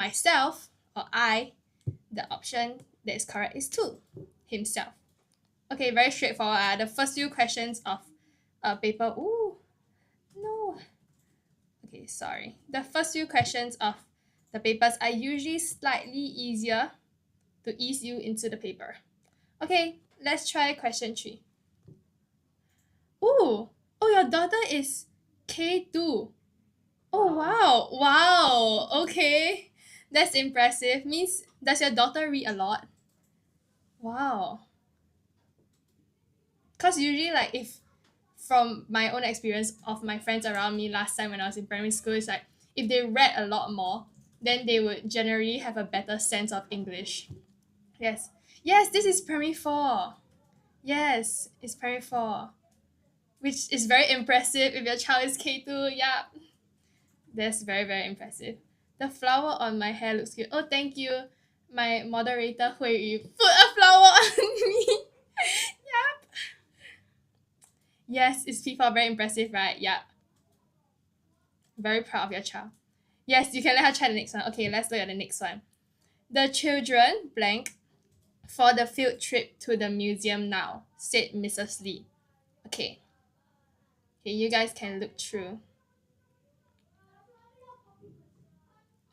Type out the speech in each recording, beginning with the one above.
myself or I, the option that is correct is 2, himself. Okay, very straightforward. The first few questions of paper. Ooh, no. Okay, sorry. The first few questions of the papers are usually slightly easier to ease you into the paper. Okay, let's try question 3. Ooh, oh, your daughter is K2. Oh, wow. Wow. Okay. That's impressive. Means, does your daughter read a lot? Wow. Because usually, like, if from my own experience of my friends around me last time when I was in primary school, it's like if they read a lot more, then they would generally have a better sense of English. Yes. Yes, this is primary 4. Yes, it's primary 4. Which is very impressive if your child is K2. Yeah. That's very, very impressive. The flower on my hair looks cute. Oh, thank you. My moderator, Hui Yu, put a flower on me. Yep. Yes, it's P4 very impressive, right? Yep. Very proud of your child. Yes, you can let her try the next one. Okay, let's look at the next one. The children blank for the field trip to the museum now, said Mrs. Lee. Okay. Okay, you guys can look through.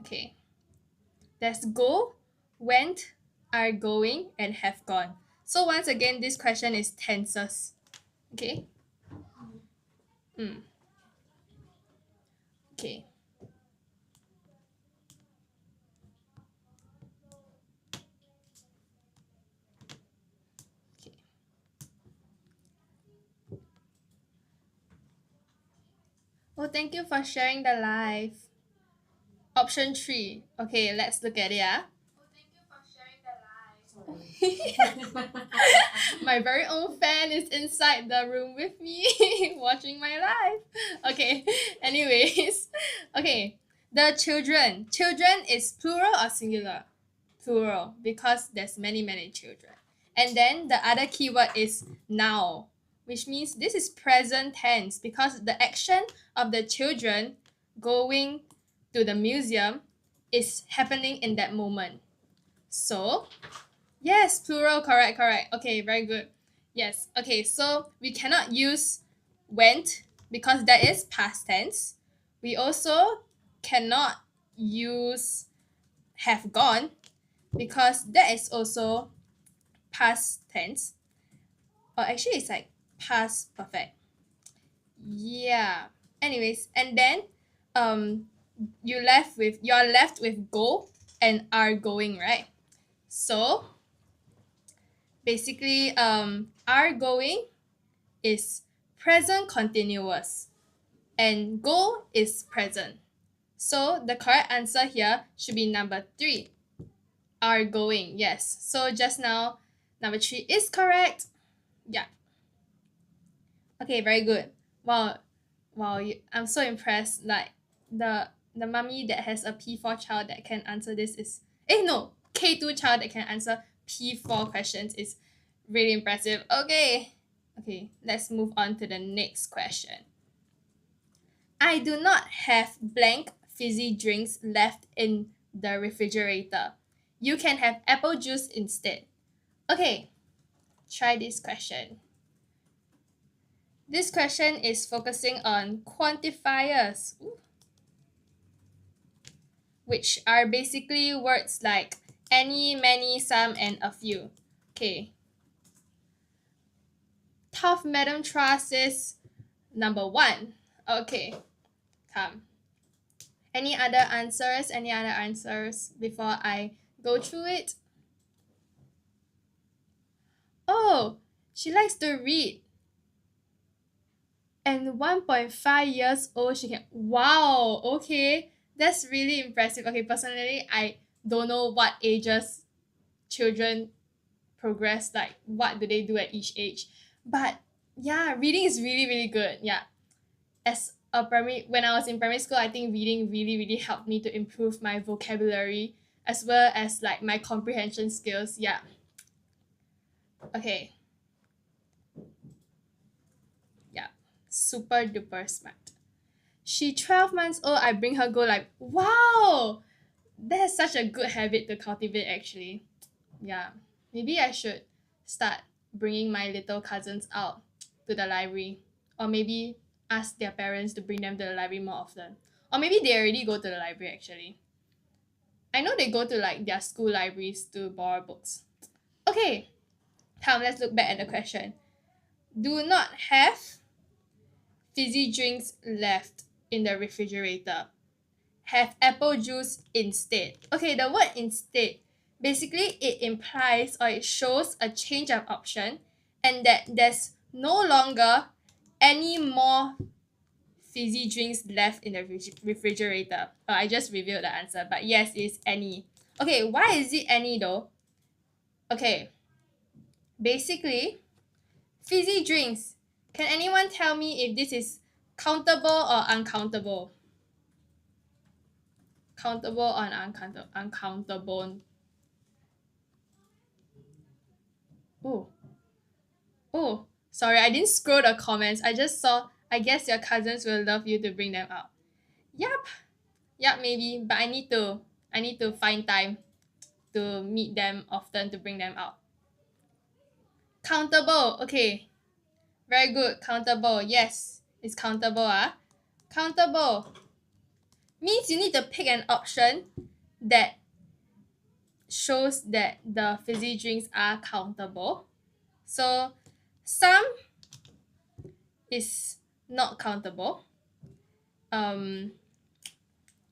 Okay. There's go, went, are going, and have gone. So once again, this question is tenses. Okay? Okay. Okay. Oh, thank you for sharing the live. Option 3. Okay, let's look at it. My very own fan is inside the room with me watching my live. Okay, anyways. Okay, the children. Children is plural or singular? Plural, because there's many, many children. And then the other keyword is now, which means this is present tense because the action of the children going to the museum is happening in that moment. So, yes, plural, correct, correct. Okay, very good. Yes, okay, so we cannot use went because that is past tense. We also cannot use have gone because that is also past tense. Or actually, it's like past perfect. Yeah. Anyways, and then you're left with go and are going, right? So basically, are going is present continuous and go is present. So the correct answer here should be number 3. Are going, yes. So just now, number 3 is correct. Yeah. Okay, very good. Wow, wow, I'm so impressed. Like the mummy that has a P4 child that can answer this is no, K2 child that can answer P4 questions is really impressive. Okay. Okay, let's move on to the next question. I do not have blank fizzy drinks left in the refrigerator. You can have apple juice instead. Okay, try this question. This question is focusing on quantifiers, which are basically words like any, many, some, and a few. Okay. Tough Madam Tra says number 1. Okay, come. Any other answers? Any other answers before I go through it? Oh, she likes to read. And 1.5 years old, she can. Wow, okay. That's really impressive. Okay, personally, I don't know what ages children progress, like what do they do at each age. But yeah, reading is really, really good. Yeah. When I was in primary school, I think reading really, really helped me to improve my vocabulary as well as like my comprehension skills. Yeah. Okay. Yeah. Super duper smart. She 12 months old, I bring her go like, wow, That's such a good habit to cultivate actually. Yeah. Maybe I should start bringing my little cousins out to the library, or maybe ask their parents to bring them to the library more often. Or maybe they already go to the library actually. I know they go to like their school libraries to borrow books. Okay, come let's look back at the question. Do not have fizzy drinks left in the refrigerator. Have apple juice instead. Okay, the word instead, basically it implies or it shows a change of option and that there's no longer any more fizzy drinks left in the refrigerator. I just revealed the answer, but yes, it's any. Okay, why is it any though? Okay, basically, fizzy drinks. Can anyone tell me if this is countable or uncountable? Countable or uncountable? Oh, oh, sorry, I didn't scroll the comments. I just saw, I guess your cousins will love you to bring them out. Yup, yup, maybe, but I need to find time to meet them often to bring them out. Countable, okay, very good. Countable, yes, it's countable. Countable means you need to pick an option that shows that the fizzy drinks are countable. So some is not countable. Um,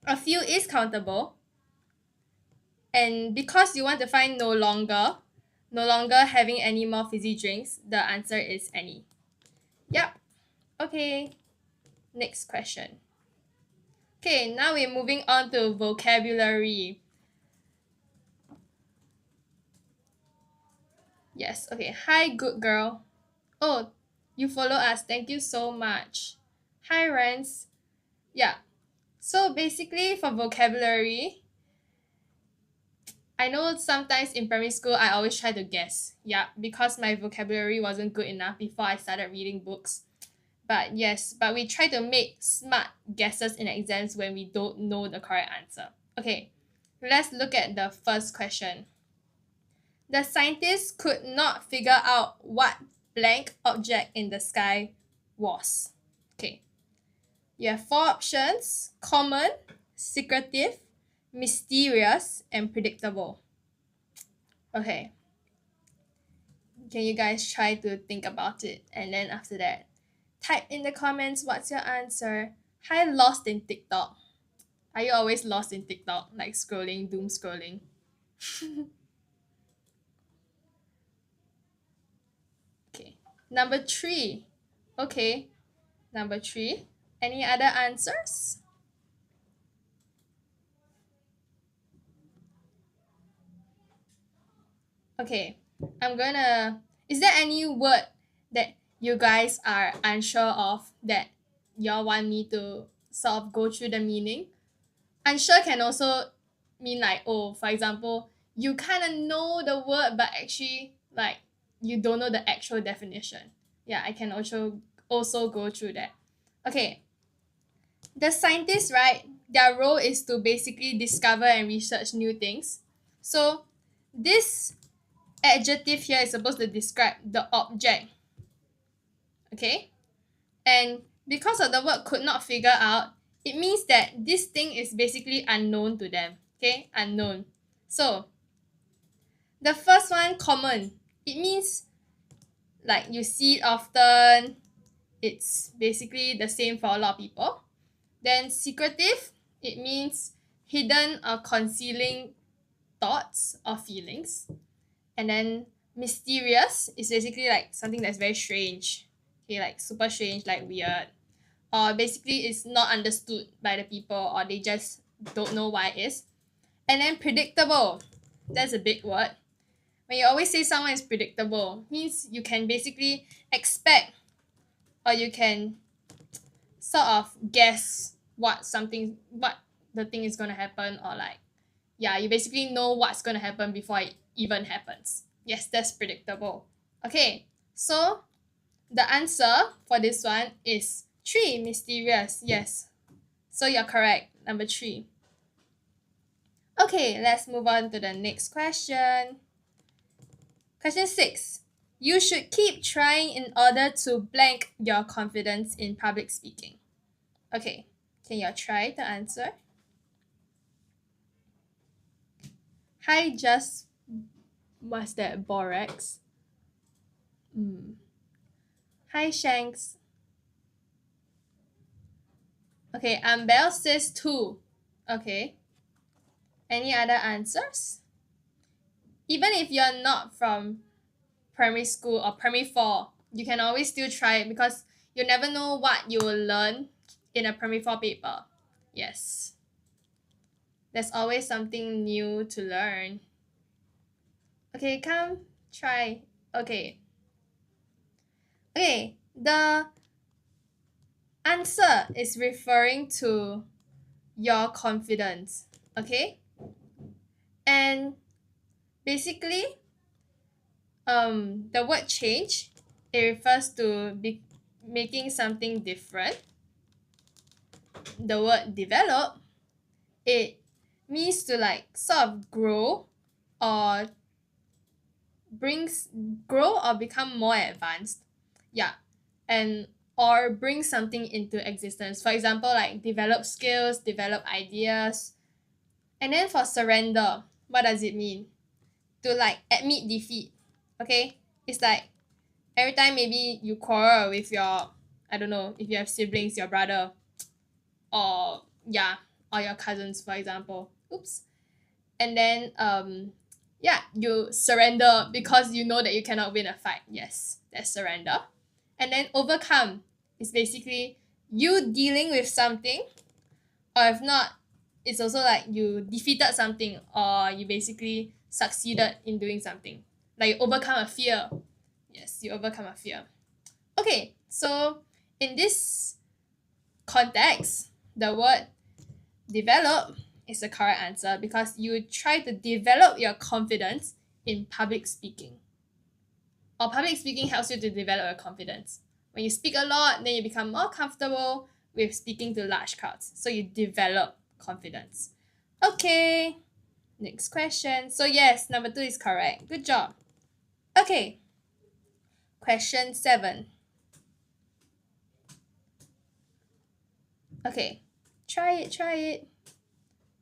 a few is countable. And because you want to find no longer having any more fizzy drinks, the answer is any. Yep. Okay. Next question. Okay, now we're moving on to vocabulary. Yes, okay. Hi, good girl. Oh, you follow us. Thank you so much. Hi, Rance. Yeah. So basically, for vocabulary, I know sometimes in primary school I always try to guess. Yeah, because my vocabulary wasn't good enough before I started reading books. But yes, but we try to make smart guesses in exams when we don't know the correct answer. Okay, let's look at the first question. The scientists could not figure out what blank object in the sky was. Okay, you have four options: common, secretive, mysterious, and predictable. Okay, can you guys try to think about it, and then after that type in the comments what's your answer. Hi, lost in TikTok. Are you always lost in TikTok, like scrolling, doom scrolling? Okay, number 3. Okay, number 3. Any other answers? Okay, I'm gonna, is there any word that you guys are unsure of that y'all want me to sort of go through the meaning? Unsure can also mean like, oh, for example, you kind of know the word but actually like you don't know the actual definition. Yeah, I can also go through that. Okay, the scientists, right, their role is to basically discover and research new things. So this adjective here is supposed to describe the object. Okay, and because of the word could not figure out, it means that this thing is basically unknown to them. Okay, unknown. So the first one, common, it means like you see it often, it's basically the same for a lot of people. Then secretive, it means hidden or concealing thoughts or feelings. And then mysterious is basically like something that's very strange. Okay, like super strange, like weird. Or basically it's not understood by the people or they just don't know why it is. And then predictable, that's a big word. When you always say someone is predictable, means you can basically expect or you can sort of guess what the thing is gonna happen, or like, yeah, you basically know what's gonna happen before it even happens. Yes, that's predictable. Okay, so the answer for this one is 3, mysterious. Yes, so you're correct, number 3. Okay, let's move on to the next question. Question 6. You should keep trying in order to blank your confidence in public speaking. Okay, can you try to answer? Hi, just what's that? Borax. Hi, Shanks. Okay, Ambel says 2. Okay. Any other answers? Even if you're not from primary school or primary 4, you can always still try it because you never know what you will learn in a primary 4 paper. Yes. There's always something new to learn. Okay, come try. Okay. Okay, the answer is referring to your confidence. Okay? And basically, the word change, it refers to making something different. The word develop, it means to like sort of grow or grow or become more advanced. Yeah. And or bring something into existence. For example, like develop skills, develop ideas. And then for surrender, what does it mean? To like admit defeat. Okay? It's like every time maybe you quarrel with your, I don't know, if you have siblings, your brother, or yeah, or your cousins, for example. Oops. And then yeah, you surrender because you know that you cannot win a fight. Yes, that's surrender. And then overcome is basically you dealing with something, or if not, it's also like you defeated something or you basically succeeded in doing something. Like you overcome a fear. Yes, you overcome a fear. Okay, so in this context, the word develop is the correct answer because you try to develop your confidence in public speaking. Or public speaking helps you to develop your confidence. When you speak a lot, then you become more comfortable with speaking to large crowds. So you develop confidence. Okay, next question. So yes, number 2 is correct. Good job. Okay, question 7. Okay, try it.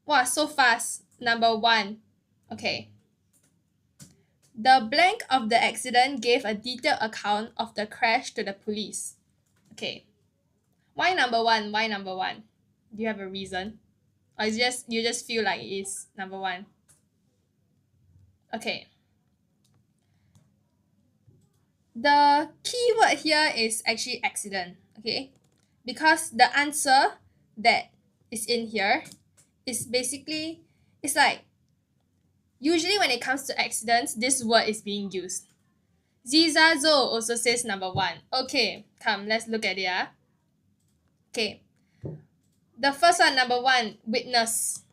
Wow, so fast. Number 1. Okay. The blank of the accident gave a detailed account of the crash to the police. Okay. Why number 1? Why number 1? Do you have a reason? Or is just you just feel like it is number 1? Okay. The key word here is actually accident. Okay. Because the answer that is in here is basically, it's like usually when it comes to accidents, this word is being used. Zizazo also says number 1. Okay, come, let's look at it. Okay. The first one, number 1, witness.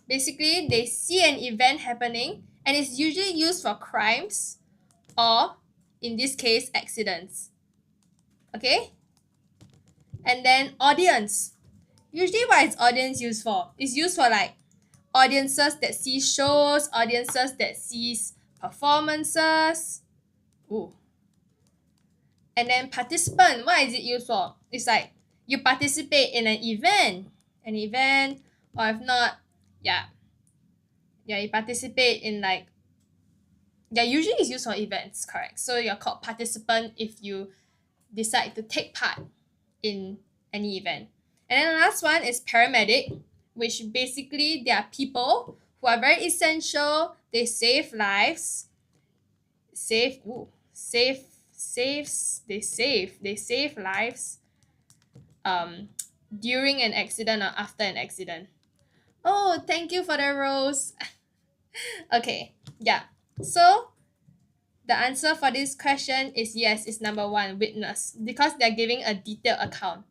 Basically, they see an event happening and it's usually used for crimes or, in this case, accidents. Okay? And then audience. Usually what is audience used for? It's used for like audiences that see shows, audiences that sees performances. Ooh. And then participant, what is it used for? It's like you participate in an event. Or if not, yeah, you participate in like, yeah, usually it's used for events, correct? So you're called participant if you decide to take part in any event. And then the last one is paramedic, which basically they are people who are very essential. They save lives. They save lives during an accident or after an accident. Oh, thank you for the rose. Okay, yeah. So the answer for this question is yes, it's number 1, witness, because they're giving a detailed account.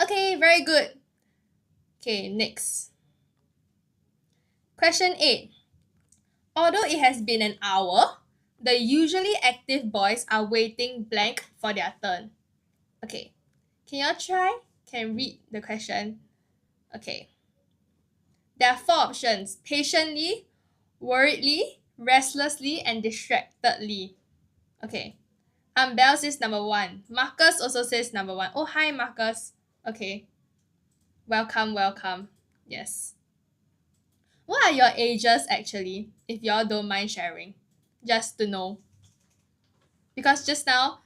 Okay, very good. Okay, next. Question 8. Although it has been an hour, the usually active boys are waiting blank for their turn. Okay, can you all try? Can read the question? Okay. There are 4 options: patiently, worriedly, restlessly, and distractedly. Okay. Belle says number 1. Marcus also says number 1. Oh, hi, Marcus. Okay. Welcome, welcome. Yes. What are your ages actually, if y'all don't mind sharing? Just to know. Because just now,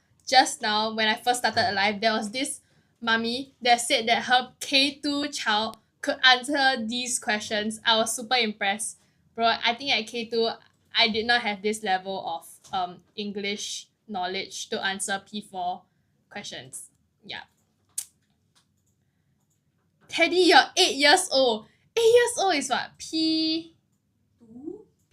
when I first started Alive, there was this mummy that said that her K2 child could answer these questions. I was super impressed. Bro, I think at K2, I did not have this level of English knowledge to answer P4 questions. Yeah. Teddy, you're 8 years old. 8 years old is what? P2?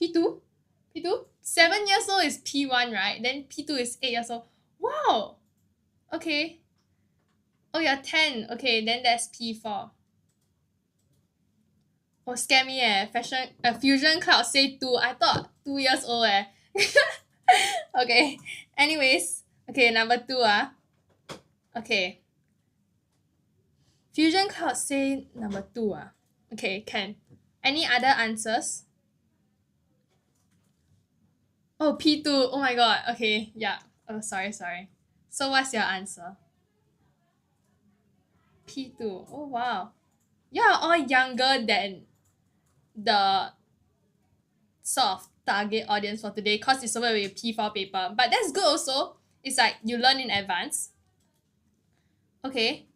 P2? 7 years old is P1, right? Then P2 is 8 years old. Wow! Okay. Oh, you're 10. Okay, then that's P4. Oh, scare me Fusion Cloud say 2. I thought 2 years old Okay. Anyways. Okay, number 2 Okay. Fusion Cloud say number 2 Okay, can. Any other answers? Oh, P2. Oh my god. Okay, yeah. Oh, sorry. So what's your answer? P2. Oh, wow. You're all younger than the sort of target audience for today because it's over with P4 paper. But that's good also. It's like you learn in advance. Okay.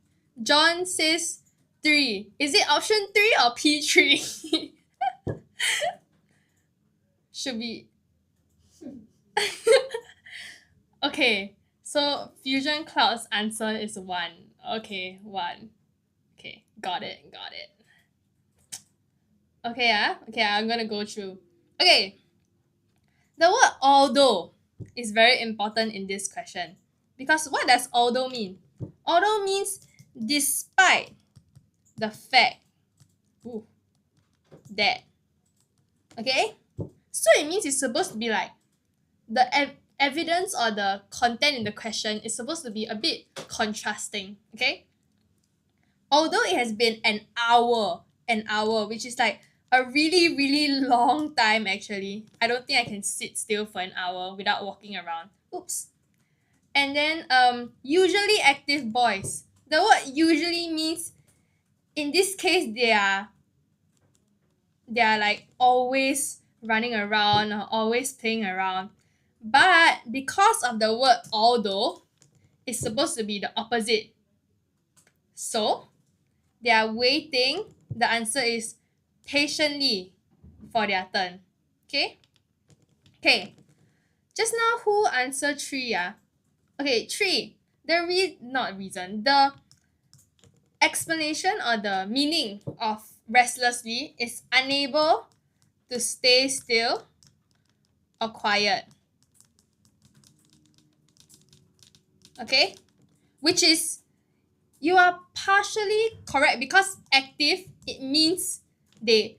John says 3. Is it option 3 or P3? Should be. Okay. So Fusion Cloud's answer is 1. Okay, 1. Okay, got it. Okay, okay, I'm gonna go through. Okay, the word although is very important in this question because what does although mean? Although means despite the fact that. Okay, so it means it's supposed to be like the evidence or the content in the question is supposed to be a bit contrasting. Okay, although it has been an hour, which is like a really, really long time actually. I don't think I can sit still for an hour without walking around. Oops. And then usually active boys. The word usually means in this case they are like always running around or always playing around. But because of the word although, it's supposed to be the opposite. So they are waiting. The answer is patiently for their turn. Okay? Okay. Just now who answered 3 Okay, 3. The explanation or the meaning of restlessly is unable to stay still or quiet. Okay? Which is you are partially correct because active, it means they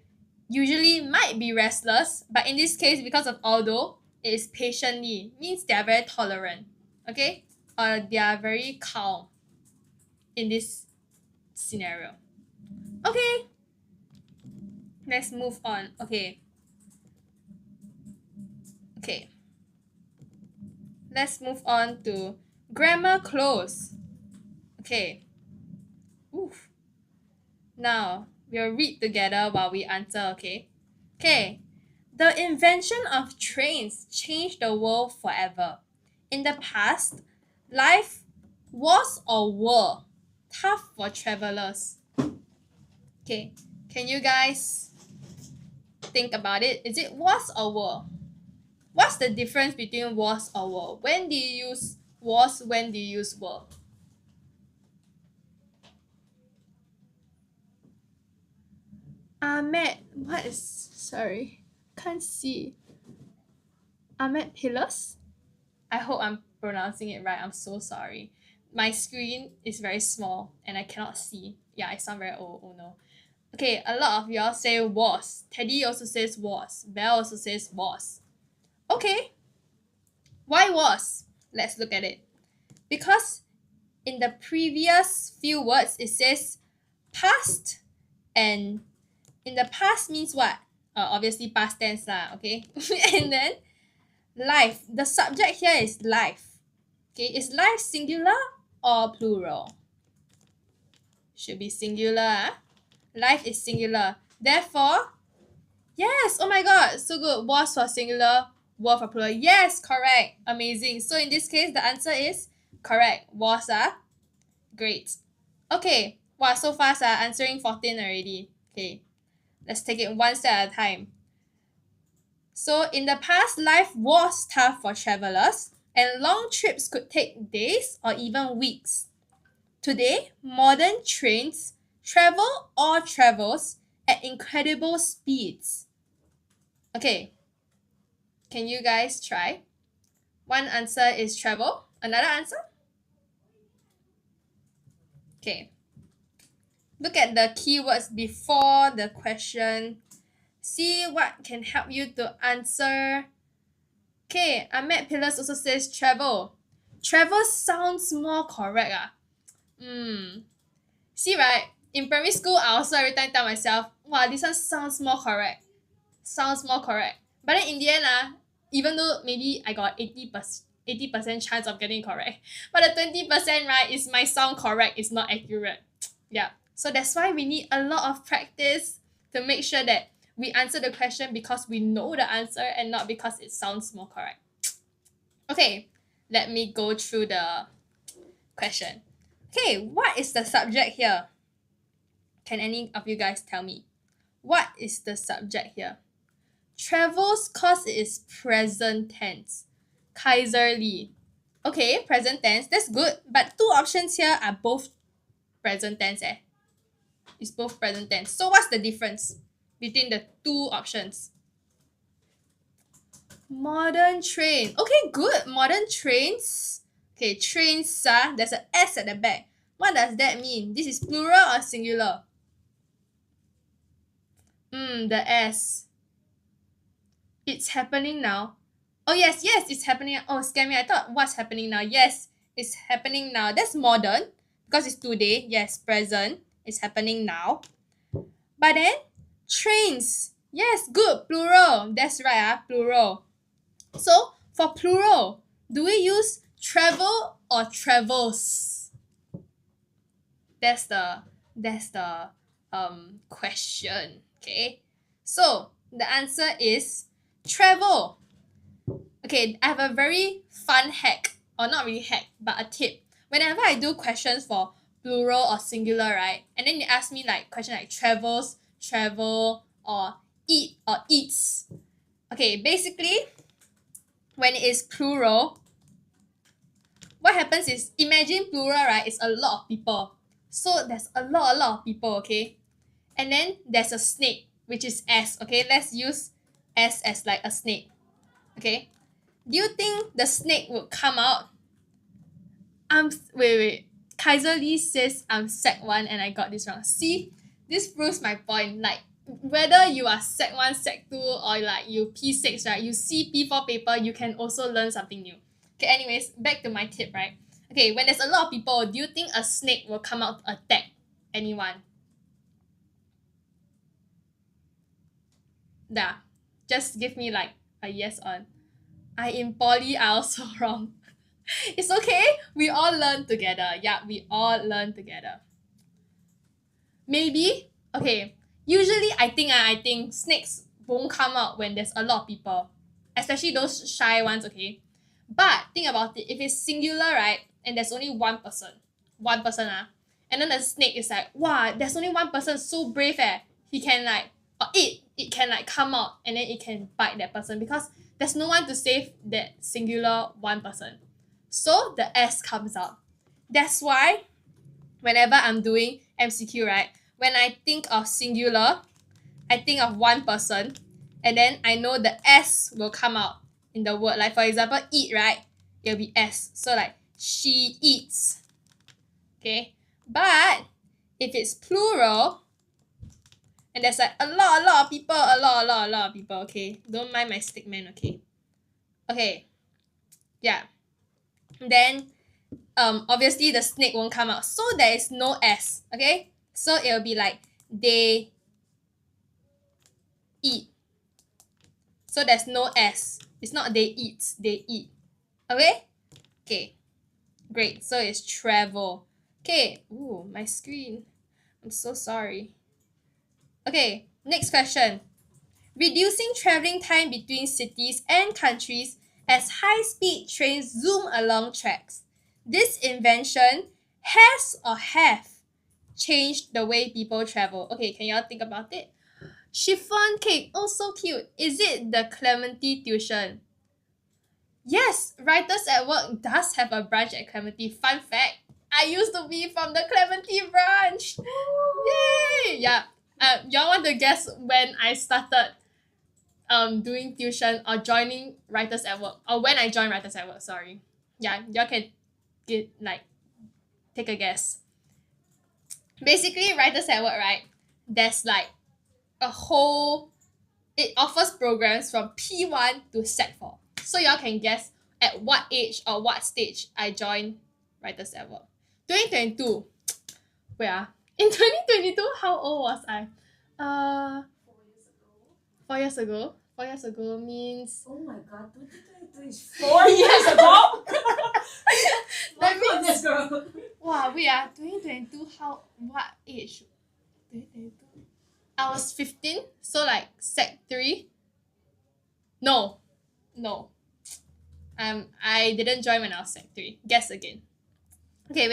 usually might be restless, but in this case, because of although, it is patiently, means they are very tolerant, okay? Or they are very calm in this scenario. Okay, let's move on. Okay, let's move on to grammar close. Okay. Oof. Now, we'll read together while we answer, okay? Okay. The invention of trains changed the world forever. In the past, life was or were tough for travelers. Okay, can you guys think about it? Is it was or were? What's the difference between was or were? When do you use was? When do you use were? Ahmed, what is, sorry, can't see. Ahmed Pillars? I hope I'm pronouncing it right. I'm so sorry. My screen is very small and I cannot see. Yeah, I sound very old. Oh no. Okay, a lot of y'all say was. Teddy also says was. Belle also says was. Okay. Why was? Let's look at it. Because in the previous few words, it says past and In the past means what? Obviously past tense lah, okay? And then life. The subject here is life. Okay, is life singular or plural? Should be singular. Life is singular. Therefore, yes, oh my god, so good. Was for singular, were for plural. Yes, correct. Amazing. So in this case, the answer is correct. Was great. Okay, wow, so fast answering 14 already. Okay, let's take it one step at a time. So in the past, life was tough for travelers, and long trips could take days or even weeks. Today, modern trains travel or travels at incredible speeds. Okay, can you guys try? One answer is travel. Another answer? Okay. Look at the keywords before the question. See what can help you to answer. Okay, Ahmed Pillars also says travel. Travel sounds more correct. See, right? In primary school, I also every time tell myself, wow, this one sounds more correct. Sounds more correct. But then in the end, even though maybe I got 80% chance of getting correct, but the 20%, right, is my sound correct, is not accurate. Yeah. So that's why we need a lot of practice to make sure that we answer the question because we know the answer and not because it sounds more correct. Okay, let me go through the question. Okay, what is the subject here? Can any of you guys tell me? What is the subject here? Travels cause it is present tense. Kaiserly. Okay, present tense. That's good. But two options here are both present tense. It's both present tense. So what's the difference between the two options? Modern train. Okay, good. Modern trains. Okay, trains. There's an S at the back. What does that mean? This is plural or singular? The S. It's happening now. Oh, yes, it's happening. Oh, scare me. I thought what's happening now. Yes, it's happening now. That's modern because it's today. Yes, present. It's happening now. But then, trains. Yes, good. Plural. That's right, plural. So, for plural, do we use travel or travels? That's the question. Okay. So, the answer is travel. Okay, I have a very fun hack, or not really hack, but a tip. Whenever I do questions for plural or singular, right, and then they ask me like question like travels, travel, or eat or eats. Okay, basically, when it is plural, what happens is imagine plural, right? It's a lot of people. So there's a lot of people, okay? And then there's a snake, which is S, okay? Let's use S as like a snake. Okay? Do you think the snake would come out? Wait. Kaiser Lee says I'm sec 1 and I got this wrong. See, this proves my point. Like, whether you are sec 1, sec 2, or like you P6, right? You see P4 paper, you can also learn something new. Okay, anyways, back to my tip, right? Okay, when there's a lot of people, do you think a snake will come out to attack anyone? Yeah, just give me like a yes on. I in poly are also wrong. It's okay. We all learn together. Yeah, we all learn together. Maybe. Okay. Usually I think snakes won't come out when there's a lot of people. Especially those shy ones, okay? But think about it. If it's singular, right, and there's only one person. And then the snake is like, wow, there's only one person, so brave He can like it can like come out and then it can bite that person because there's no one to save that singular one person. So the S comes out. That's why whenever I'm doing MCQ, right, when I think of singular, I think of one person, and then I know the S will come out in the word. Like for example, eat, right? It'll be S. So like she eats. Okay? But if it's plural, and there's like a lot of people, a lot of people, okay? Don't mind my stick man, okay? Okay. Yeah. Then obviously the snake won't come out. So there is no S, okay? So it'll be like they eat. So there's no S. It's not they eat, they eat. Okay? Okay. Great. So it's travel. Okay. Ooh, my screen. I'm so sorry. Okay, next question. Reducing traveling time between cities and countries as high-speed trains zoom along tracks. This invention has or have changed the way people travel. Okay, can y'all think about it? Chiffon cake, oh so cute. Is it the Clementi tuition? Yes, Writers at Work does have a branch at Clementi. Fun fact, I used to be from the Clementi branch. Yay! Yeah. Y'all want to guess when I started doing tuition or joining Writers at Work, or when I joined Writers at Work, sorry. Yeah, y'all can get take a guess. Basically, Writers at Work, right? There's a whole it offers programs from P1 to Sec 4. So y'all can guess at what age or what stage I joined Writers at Work. 2022. Wait in 2022, how old was I? 4 years ago. 4 years ago means Oh my god, 2022 is 4 years ago? That means goodness, girl. wow, 2022, what age? 2022. I was 15, so Sec 3. No. I didn't join when I was Sec 3. Guess again. Okay,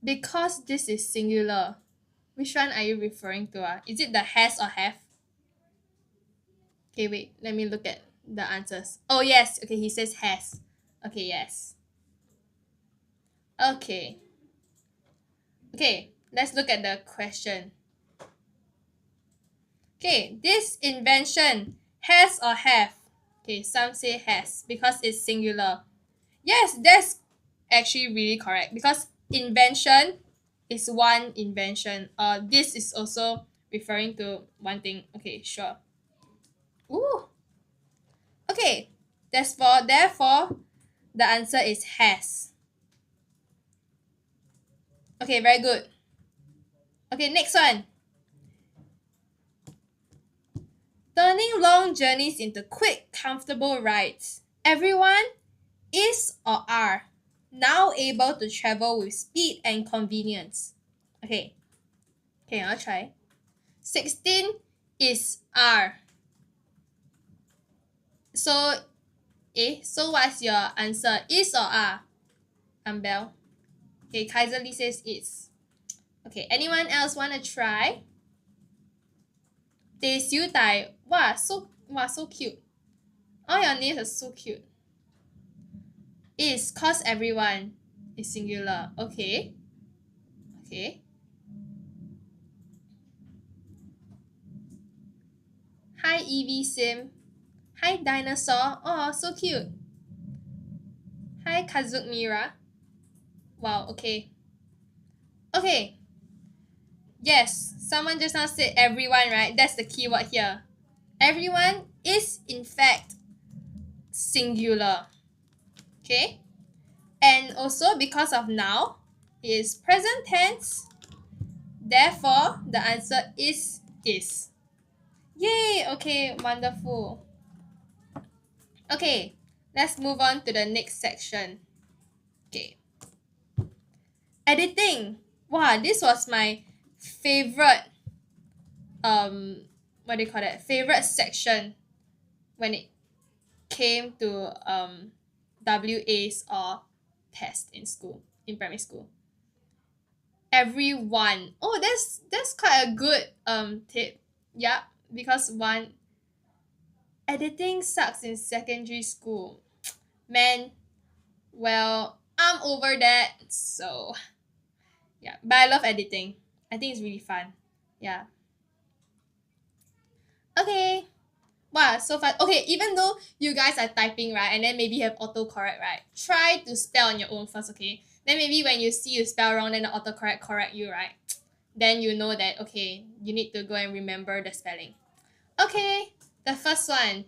because this is singular. Which one are you referring to? Is it the has or have? Okay, wait. Let me look at the answers. Oh, yes. Okay, he says has. Okay, yes. Okay. Okay, let's look at the question. Okay, this invention has or have? Okay, some say has because it's singular. Yes, that's actually really correct because invention is one invention. This is also referring to one thing. Okay, sure. Ooh. Okay, therefore the answer is has. Okay, very good. Okay, next one. Turning long journeys into quick, comfortable rides. Everyone is or are now able to travel with speed and convenience. Okay, I'll try. 16 is are. So, so what's your answer? Is or are? Ambel. Okay, Kaiser Lee says is. Okay, anyone else want to try? Teh Siu Dai. So cute. All your names are so cute. Is, cause everyone is singular. Okay. Hi Evie Sim. Hi Dinosaur. Oh, so cute. Hi Kazuk Mira. Wow, okay. Okay. Yes, someone just now said everyone, right? That's the keyword here. Everyone is in fact singular. Okay? And also because of now is present tense. Therefore, the answer is. Yay! Okay, wonderful. Okay, let's move on to the next section. Okay. Editing. Wow, this was my favorite what do you call that? Favorite section when it came to WAs or test in primary school. Everyone. Oh, that's quite a good tip. Yeah, because editing sucks in secondary school. Man, well, I'm over that. So, yeah, but I love editing. I think it's really fun. Yeah. Okay. Wow, so fun. Okay, even though you guys are typing, right, and then maybe have autocorrect, right, try to spell on your own first, okay? Then maybe when you see you spell wrong, then the autocorrect correct you, right? Then you know that, okay, you need to go and remember the spelling. Okay, the first one.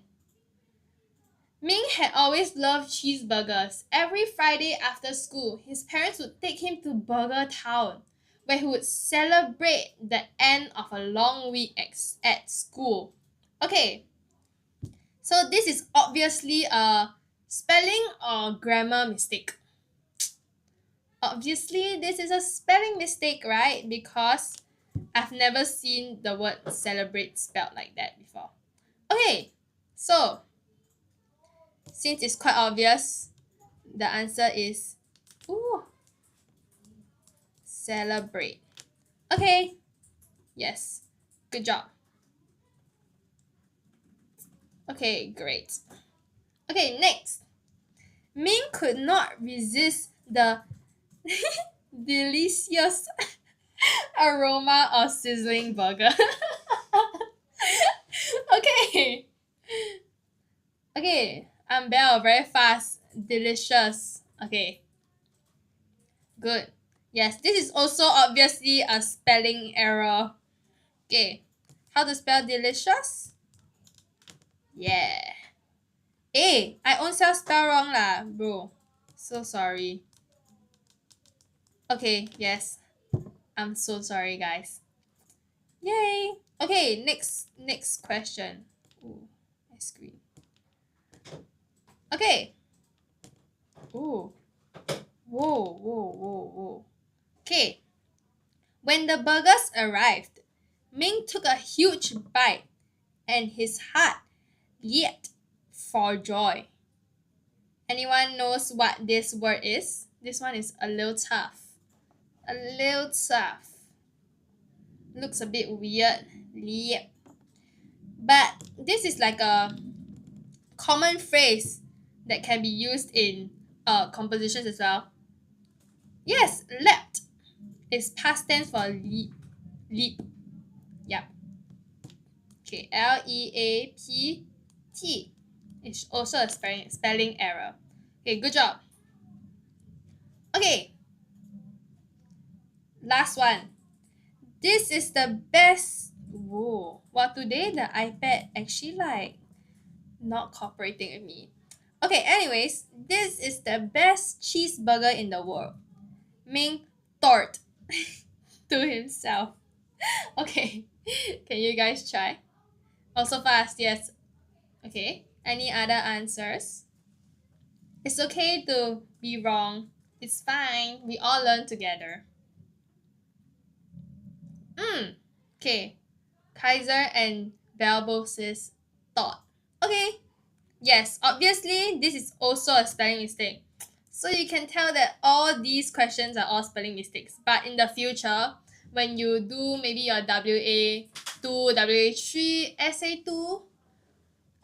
Ming had always loved cheeseburgers. Every Friday after school, his parents would take him to Burger Town. where he would celebrate the end of a long week at school. Okay, so this is obviously a spelling or grammar mistake. Obviously, this is a spelling mistake, right? Because I've never seen the word celebrate spelled like that before. Okay, so since it's quite obvious, the answer is ooh, celebrate. Okay, yes, good job. Okay, great. Okay, next. Ming could not resist the delicious aroma of sizzling burger. Okay. Okay, I'm Belle, very fast. Delicious. Okay, good. Yes, this is also obviously a spelling error. Okay, how to spell delicious? Yeah. I own self spell wrong lah, bro. So sorry. Okay, yes. I'm so sorry, guys. Yay. Okay, next question. Ooh, my screen. Okay. Ooh. Whoa. Okay. When the burgers arrived, Ming took a huge bite and his heart leaped for joy. Anyone knows what this word is? This one is a little tough. A little tough. Looks a bit weird. Leap. But this is like a common phrase that can be used in compositions as well. Yes, leapt is past tense for leap. Leap. Yep. Okay, Leapt. It's also a spelling error. Okay, good job. Okay, last one. This is the best. Whoa. Well, today the iPad actually not cooperating with me. Okay, anyways, this is the best cheeseburger in the world. Ming thought to himself. Okay, can you guys try? Also fast, yes. Okay, any other answers? It's okay to be wrong. It's fine. We all learn together. Okay. Kaiser and Balbo says thought. Okay. Yes, obviously this is also a spelling mistake. So you can tell that all these questions are all spelling mistakes. But in the future, when you do maybe your WA2, WA3, SA2,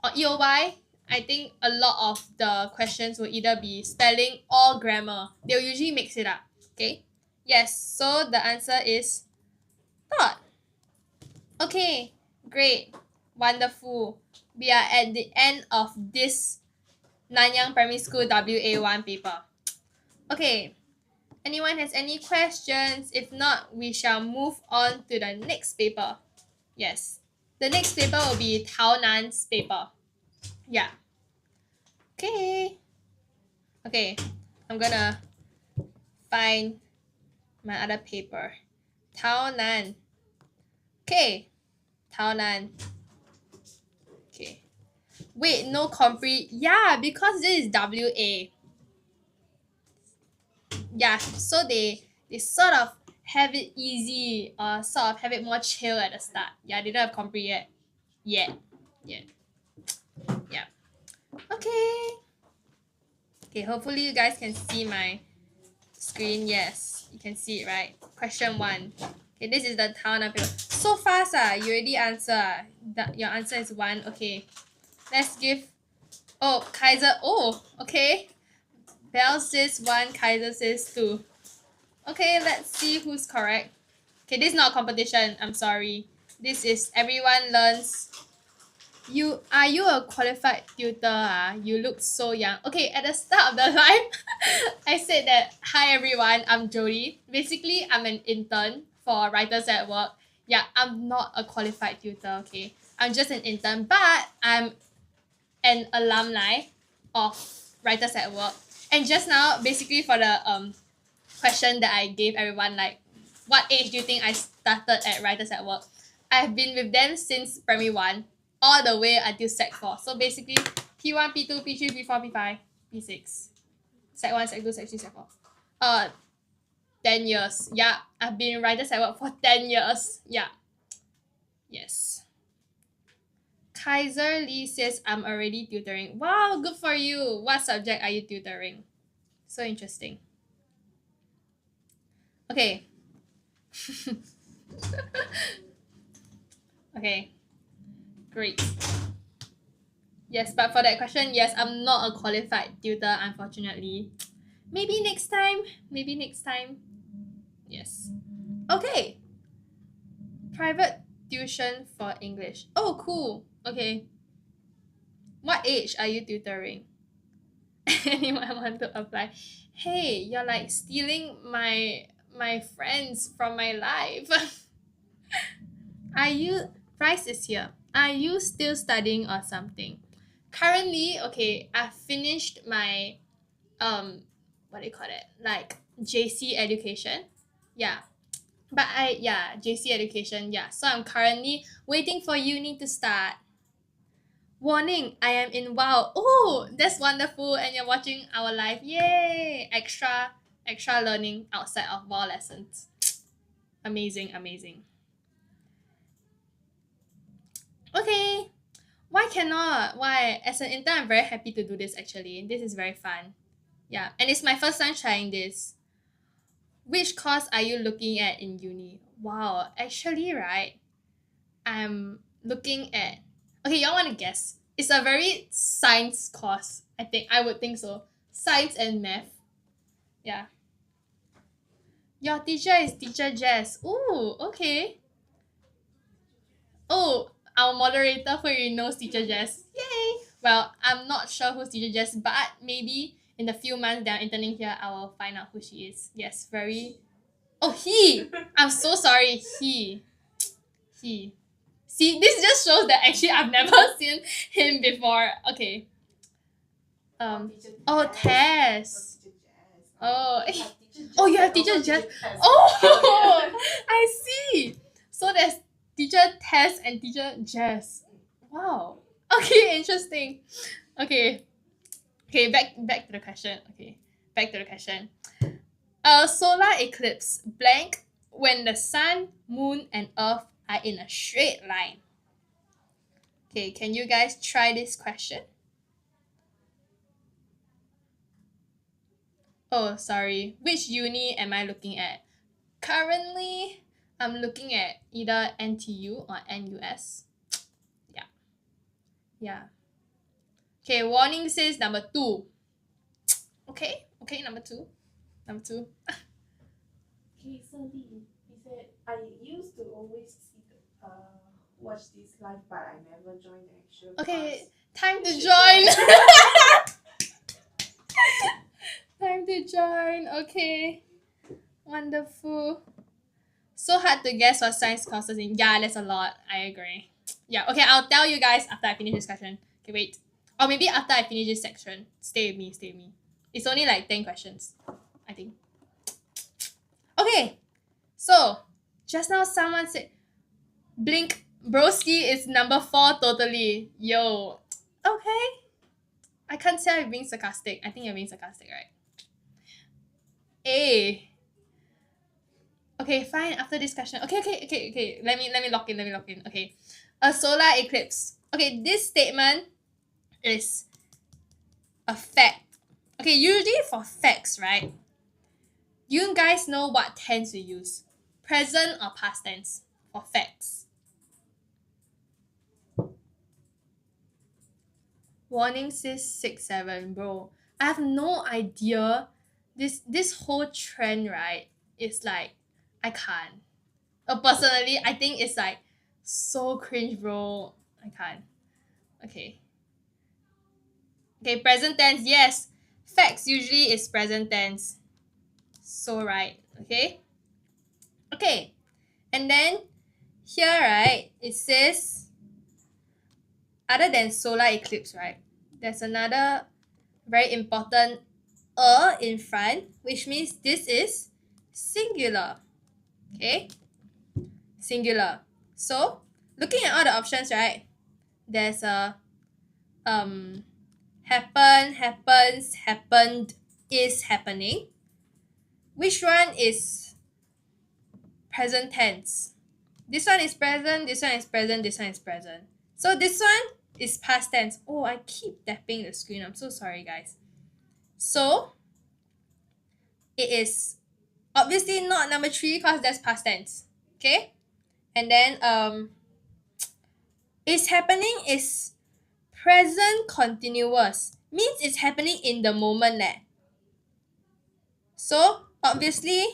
or EOY, I think a lot of the questions will either be spelling or grammar. They'll usually mix it up. Okay? Yes, so the answer is thought. Okay, great. Wonderful. We are at the end of this Nanyang Primary School WA1 paper. Okay, anyone has any questions? If not, we shall move on to the next paper. Yes, the next paper will be Taonan's paper. Yeah. Okay. Okay, I'm gonna find my other paper. Taonan. Okay, Taonan. Okay. Wait, no compre. Yeah, because this is WA. Yeah, so they sort of have it easy or sort of have it more chill at the start. Yeah, they don't have compre yet. Yet. Yeah. Okay. Okay, hopefully you guys can see my screen. Yes, you can see it, right? Question 1. Okay, this is the town of paper. So fast, you already answer. Your answer is 1. Okay, let's give. Oh, Kaiser. Oh, okay. Bell says 1, Kaiser says 2. Okay, let's see who's correct. Okay, this is not a competition. I'm sorry. This is everyone learns. Are you a qualified tutor? You look so young. Okay, at the start of the live, I said that hi everyone, I'm Jody. Basically, I'm an intern for Writers at Work. Yeah, I'm not a qualified tutor, okay? I'm just an intern, but I'm an alumni of Writers at Work. And just now, basically for the question that I gave everyone what age do you think I started at Writers at Work? I've been with them since primary 1 all the way until sec 4. So basically P1, P2, P3, P4, P5, P6. Sec 1, sec 2, sec 3, sec 4. 10 years. Yeah, I've been in Writers at Work for 10 years. Yeah. Yes. Kaiser Lee says, I'm already tutoring. Wow, good for you. What subject are you tutoring? So interesting. Okay. Okay. Great. Yes, but for that question, yes, I'm not a qualified tutor, unfortunately. Maybe next time. Maybe next time. Yes. Okay. Private tuition for English. Oh, cool. Okay. What age are you tutoring? Anyone want to apply? Hey, you're like stealing my friends from my life. Are you Price is here. Are you still studying or something? Currently, okay, I've finished my what do you call it? Like JC education. Yeah. But JC education, yeah. So I'm currently waiting for uni to start. Warning, I am in WoW. Oh, that's wonderful. And you're watching our live. Yay! Extra learning outside of WoW lessons. Amazing, amazing. Okay. Why cannot? Why? As an intern, I'm very happy to do this actually. This is very fun. Yeah. And it's my first time trying this. Which course are you looking at in uni? Wow. Actually, right, I'm looking at. Okay, y'all want to guess? It's a very science course. I would think so. Science and math. Yeah. Your teacher is Teacher Jess. Ooh, okay. Oh, our moderator who you knows Teacher Jess. Yay! Well, I'm not sure who's Teacher Jess, but maybe in the few months that I'm interning here, I will find out who she is. Yes, very. Oh, he! I'm so sorry. He. See, this just shows that actually I've never seen him before. Okay. Oh, Tess. Oh. Oh, you have Teacher Jess. Oh, I see. So there's Teacher Tess and Teacher Jess. Wow. Okay, interesting. Okay. Okay, back to the question. Okay, back to the question. A solar eclipse blank when the sun, moon, and earth are in a straight line. Okay, can you guys try this question? Oh, sorry. Which uni am I looking at? Currently, I'm looking at either NTU or NUS. Yeah. Yeah. Okay, warning says number 2. Okay, number 2. Number 2. Okay, so Lee, he said, I used to always watch this live, but I never joined the actual Okay, class. time to join. Time to join. Okay. Wonderful. So hard to guess what science courses in. Yeah, that's a lot. I agree. Yeah, okay, I'll tell you guys after I finish this question. Okay, wait. Or maybe after I finish this section. Stay with me. It's only like 10 questions, I think. Okay. So, just now someone said Blink Broski is number 4 totally. Yo. Okay. I can't say I'm being sarcastic. I think you're being sarcastic, right? A. Okay, fine. After this question. Okay. Let me lock in. Okay. A solar eclipse. Okay, this statement is a fact. Okay, usually for facts, right? You guys know what tense we use? Present or past tense for facts? Warning says 6-7, bro. I have no idea. This whole trend, right, is like I can't. Personally, I think it's like so cringe, bro. I can't. Okay. Okay, present tense, yes. Facts usually is present tense. So right, okay? Okay. And then here, right, it says other than solar eclipse, right? There's another very important in front, which means this is singular. Okay, singular. So looking at all the options, right? There's a happen, happens, happened, is happening. Which one is present tense? This one is present, this one is present, this one is present. So this one is past tense. Oh, I keep tapping the screen. I'm so sorry, guys. So it is obviously not number 3 because that's past tense. Okay? And then is happening is present continuous. Means it's happening in the moment. So obviously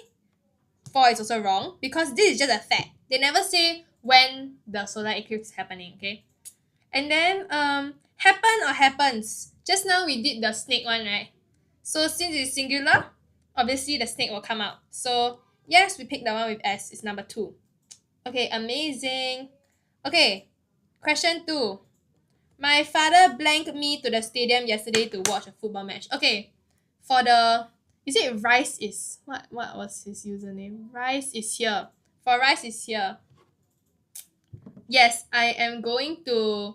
4 is also wrong because this is just a fact. They never say when the solar eclipse is happening, okay? And then happen or happens. Just now we did the snake one, right? So since it's singular, obviously the snake will come out. So yes, we pick the one with S. It's number 2. Okay, amazing. Okay, question 2. My father blanked me to the stadium yesterday to watch a football match. Okay, for the is it Rice is what was his username? Rice is here. For Rice is here. Yes, I am going to.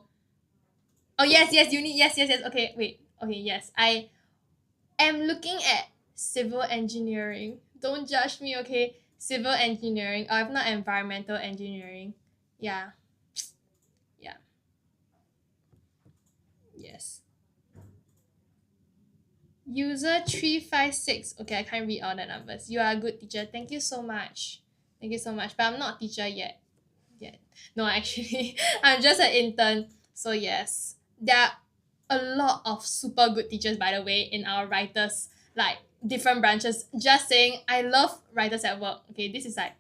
Oh yes, you need yes. Okay, wait. Okay, yes, I am looking at civil engineering. Don't judge me, okay? Civil engineering, or if not environmental engineering. Yeah, yeah, yes. User 356. Okay, I can't read all the numbers. You are a good teacher. Thank you so much. Thank you so much. But I'm not a teacher yet. No, actually, I'm just an intern. So yes, there are a lot of super good teachers, by the way, in our writers, like different branches. Just saying, I love writers at work. Okay, this is like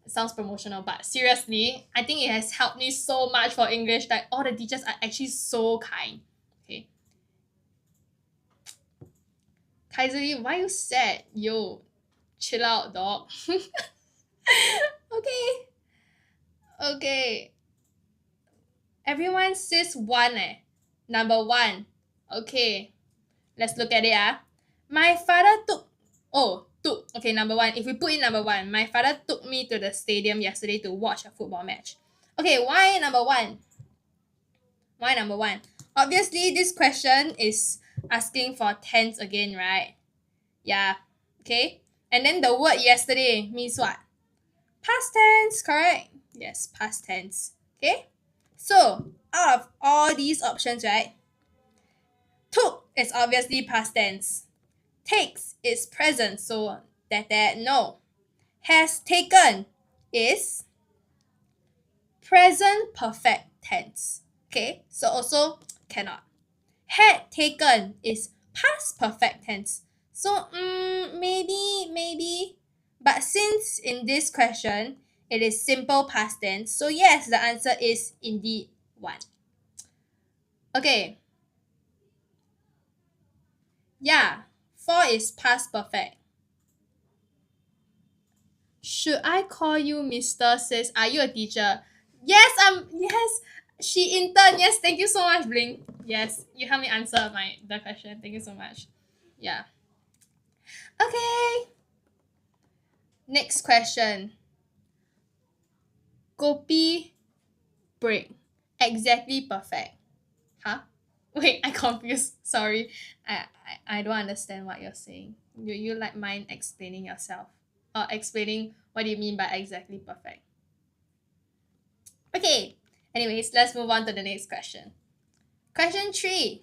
sounds promotional, but seriously, I think it has helped me so much for English. Like all the teachers are actually so kind. Okay, Kaizuri, why you sad? Yo, chill out, dog. Okay, okay. Everyone says one Number 1. Okay, let's look at it My father took okay, number 1. If we put in number 1, my father took me to the stadium yesterday to watch a football match. Okay, why number 1? Why number 1? Obviously, this question is asking for tense again, right? Yeah. Okay. And then the word yesterday means what? Past tense, correct? Yes, past tense. Okay. So out of all these options, right? Took is obviously past tense. Takes is present, so that no. Has taken is present perfect tense. Okay, so also cannot. Had taken is past perfect tense. So maybe. But since in this question it is simple past tense, so yes, the answer is indeed 1. Okay. Yeah, 4 is past perfect. Should I call you Mr. Sis? Are you a teacher? Yes, she intern. Yes, thank you so much, Bling. Yes, you helped me answer the question. Thank you so much. Yeah. Okay. Next question. Kopi break. Exactly perfect. Huh? Wait, I confused. Sorry. I don't understand what you're saying. You like mind explaining yourself? Or explaining what do you mean by exactly perfect? Okay. Anyways, let's move on to the next question. Question 3.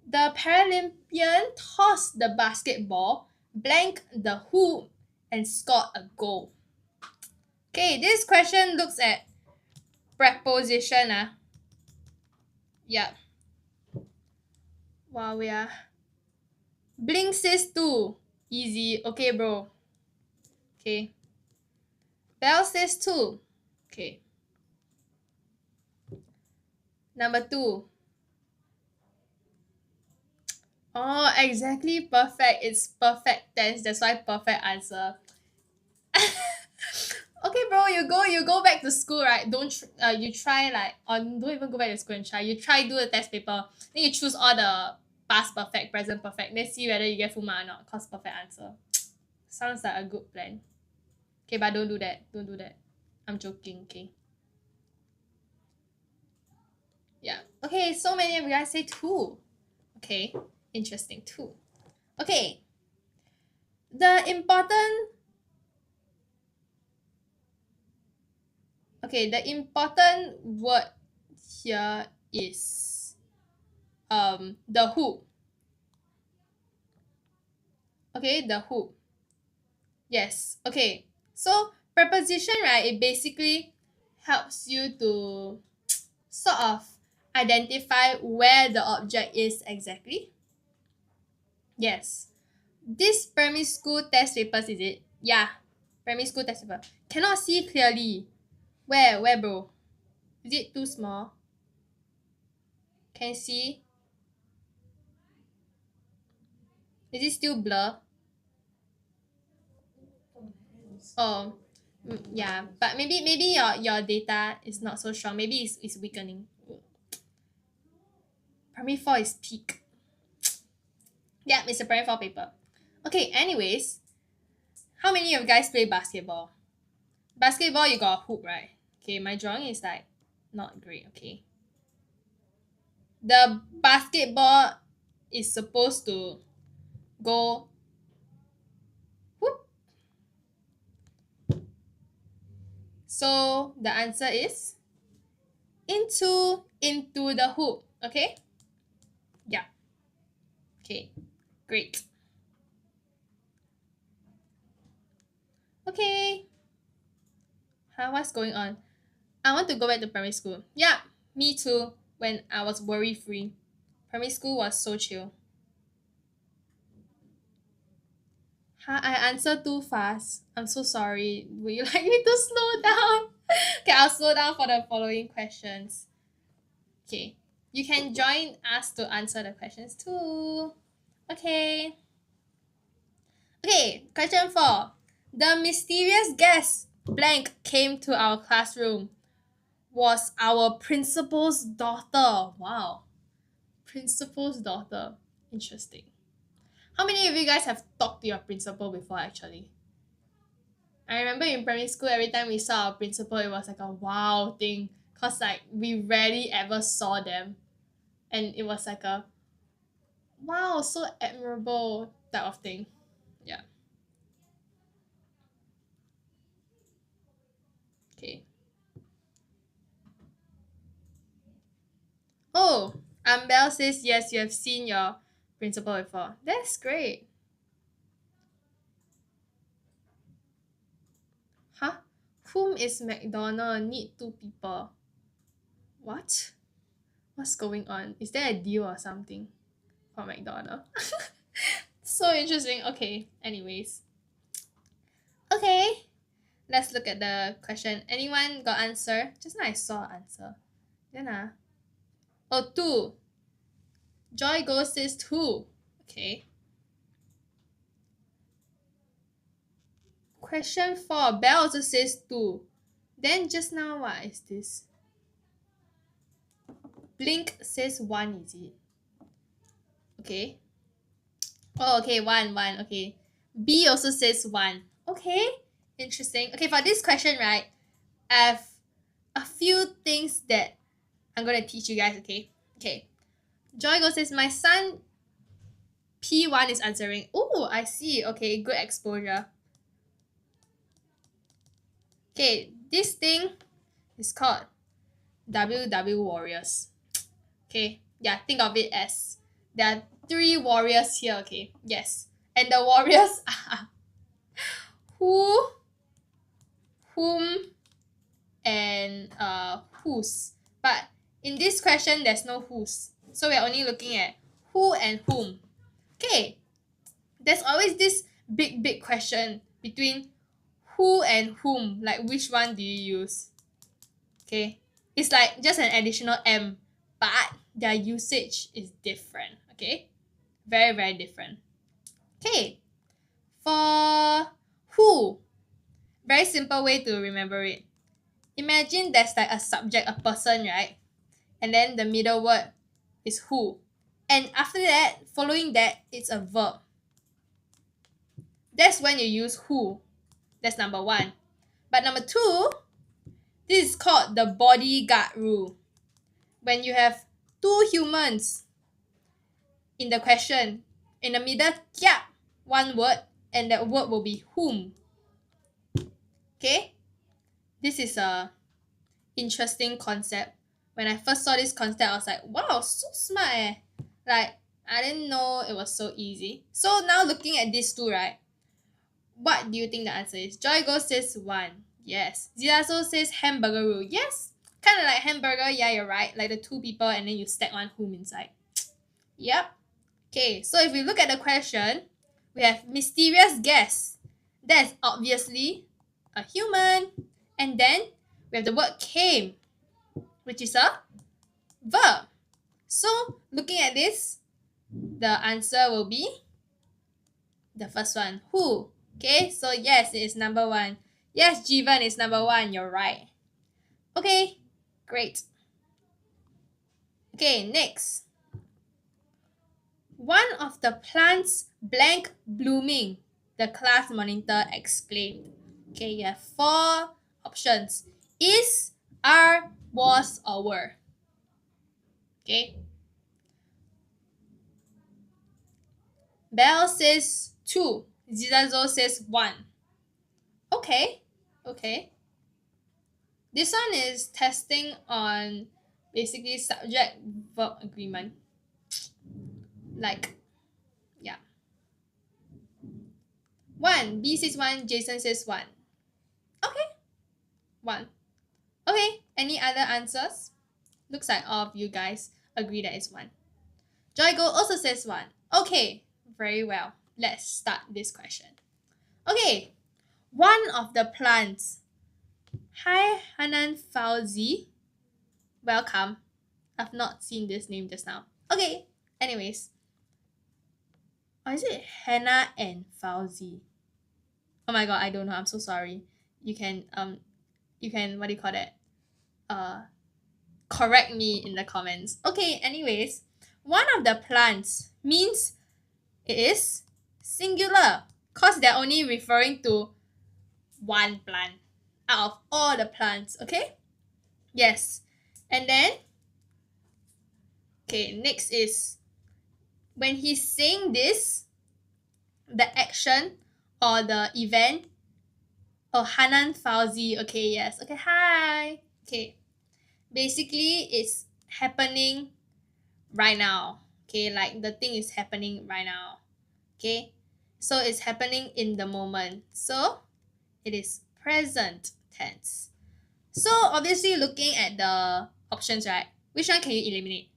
The Paralympian tossed the basketball, blanked the hoop, and scored a goal. Okay, this question looks at preposition. Yep. Wow, we are. Blink says 2. Easy. Okay, bro. Okay. Bell says 2. Okay. Number 2. Oh, exactly perfect. It's perfect tense. That's why perfect answer. Okay, bro, you go back to school, right? You try like or don't even go back to school and try. You try do the test paper. Then you choose all the past perfect, present perfect. Let's see whether you get full mark or not. Cause perfect answer. Sounds like a good plan. Okay, but don't do that. Don't do that. I'm joking, okay? Yeah. Okay, so many of you guys say two. Okay, interesting, two. Okay. The important word here is the who. Okay, the who. Yes. Okay. So preposition, right, it basically helps you to sort of identify where the object is exactly. Yes. This primary school test papers, is it? Yeah. Primary school test paper. Cannot see clearly. Where bro? Is it too small? Can you see? Is it still blur? Oh, yeah. But maybe your data is not so strong. Maybe it's weakening. Primary 4 is peak. Yeah, it's a primary 4 paper. Okay, anyways. How many of you guys play basketball? Basketball, you got a hoop, right? Okay, my drawing is like not great, okay? The basketball is supposed to go whoop. So the answer is into the hoop, okay? Yeah. Okay, great. Okay. What's going on? I want to go back to primary school. Yeah, me too. When I was worry free, primary school was so chill. I answer too fast. I'm so sorry. Would you like me to slow down? Okay, I'll slow down for the following questions. Okay, you can join us to answer the questions too. Okay. Okay, question 4. The mysterious guest blank came to our classroom was our principal's daughter. Wow. Principal's daughter. Interesting. How many of you guys have talked to your principal before actually? I remember in primary school, every time we saw our principal, it was like a wow thing. Cause like we rarely ever saw them. And it was like a wow, so admirable type of thing. Yeah. Okay. Oh, Ambel says yes, you have seen your principal before. That's great. Huh? Whom is McDonald? Need two people. What? What's going on? Is there a deal or something for McDonald? So interesting. Okay, anyways. Okay, let's look at the question. Anyone got answer? Just now I saw answer. Then oh, two. Joy Go says two. Okay. Question 4. Bell also says two. Then just now what is this? Blink says one, is it? Okay. Oh, okay, one. Okay. B also says one. Okay. Interesting. Okay, for this question, right, I have a few things that I'm gonna teach you guys, okay? Okay. Joy Go says, my son P1 is answering. Oh, I see. Okay, good exposure. Okay, this thing is called WW Warriors. Okay, yeah, think of it as there are 3 warriors here, okay? Yes. And the warriors are who, whom, and whose. But in this question, there's no whose. So we're only looking at who and whom. Okay, there's always this big question between who and whom. Like, which one do you use? Okay, it's like just an additional M, but their usage is different. Okay, very different. Okay, for who, very simple way to remember it. Imagine there's like a subject, a person, right? And then the middle word is who. And after that, following that, it's a verb. That's when you use who. That's number 1. But number 2, this is called the bodyguard rule. When you have 2 humans in the question, in the middle, kiap, 1 word, and that word will be whom. Okay? This is a interesting concept. When I first saw this concept, I was like, wow, so smart eh. Like, I didn't know it was so easy. So now looking at these 2, right? What do you think the answer is? Joy Go says 1. Yes. Zilazo says hamburger rule. Yes. Kind of like hamburger. Yeah, you're right. Like the 2 people and then you stack 1 whom inside. Yep. Okay, so if we look at the question, we have mysterious guest. That's obviously a human. And then we have the word came, which is a verb. So looking at this, the answer will be the first one, who. Okay, so yes, it is number 1. Yes, Jivan is number 1. You're right. Okay, great. Okay, next. One of the plants blank blooming, the class monitor explained. Okay, you have 4 options. Is, are, was, or were. Okay. Bell says 2. Zizazo says 1. Okay. Okay. This one is testing on basically subject verb agreement. Like, yeah. 1. B says 1. Jason says 1. Okay. 1. Okay. Any other answers? Looks like all of you guys agree that it's 1. Joy Go also says 1. Okay. Very well. Let's start this question. Okay. One of the plants. Hi, Hanan Fauzi. Welcome. I've not seen this name just now. Okay. Anyways. Or is it Hannah and Fauzi? Oh my god, I don't know. I'm so sorry. You can what do you call that? Correct me in the comments. Okay, anyways. One of the plants means it is singular. Because they're only referring to one plant out of all the plants, okay? Yes. And then, okay, next is when he's saying this, the action or the event. Oh, Hanan Fauzi. Okay, yes. Okay, hi. Okay. Basically, it's happening right now. Okay, like the thing is happening right now. Okay, so it's happening in the moment. So it is present tense. So obviously looking at the options, right? Which one can you eliminate?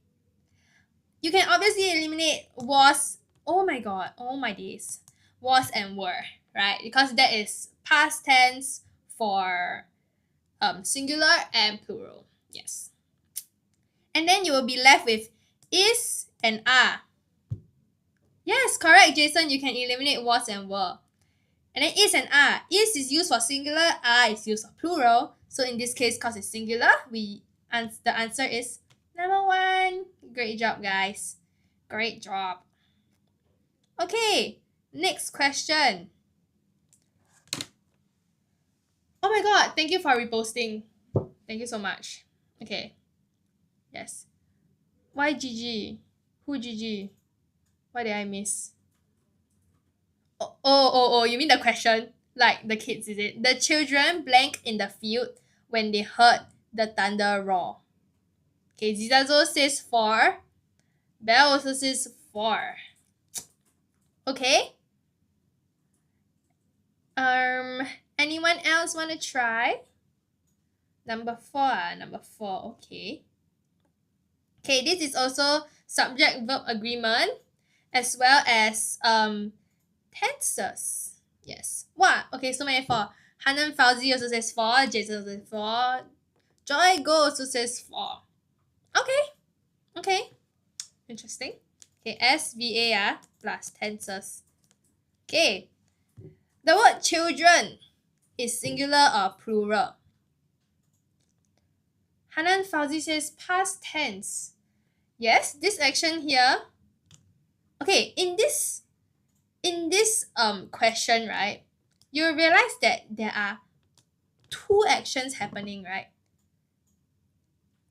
You can obviously eliminate was, oh my god, oh my days, was and were, right? Because that is past tense for singular and plural. Yes. And then you will be left with is and are. Yes, correct, Jason. You can eliminate was and were. And then is and are. Is used for singular, are is used for plural. So in this case, because it's singular, the answer is number 1. Great job, guys. Great job. Okay, next question. Oh my god, thank you for reposting. Thank you so much. Okay. Yes. Why GG? Who GG? What did I miss? Oh, you mean the question? Like the kids, is it? The children blank in the field when they heard the thunder roar. Okay, Zizazo says 4. Belle also says 4. Okay. Anyone else want to try? Number 4. Number 4. Okay. Okay, this is also subject verb agreement as well as tenses. Yes. Wow. Okay, so many 4. Hanan Fauzi also says 4. Jason also says 4. Joy Go also says 4. Okay. Okay. Interesting. Okay, SVA plus tenses. Okay. The word children is singular or plural? Hanan Fauzi says past tense. Yes, this action here. Okay, in this question, right? you realize that there are two actions happening, right?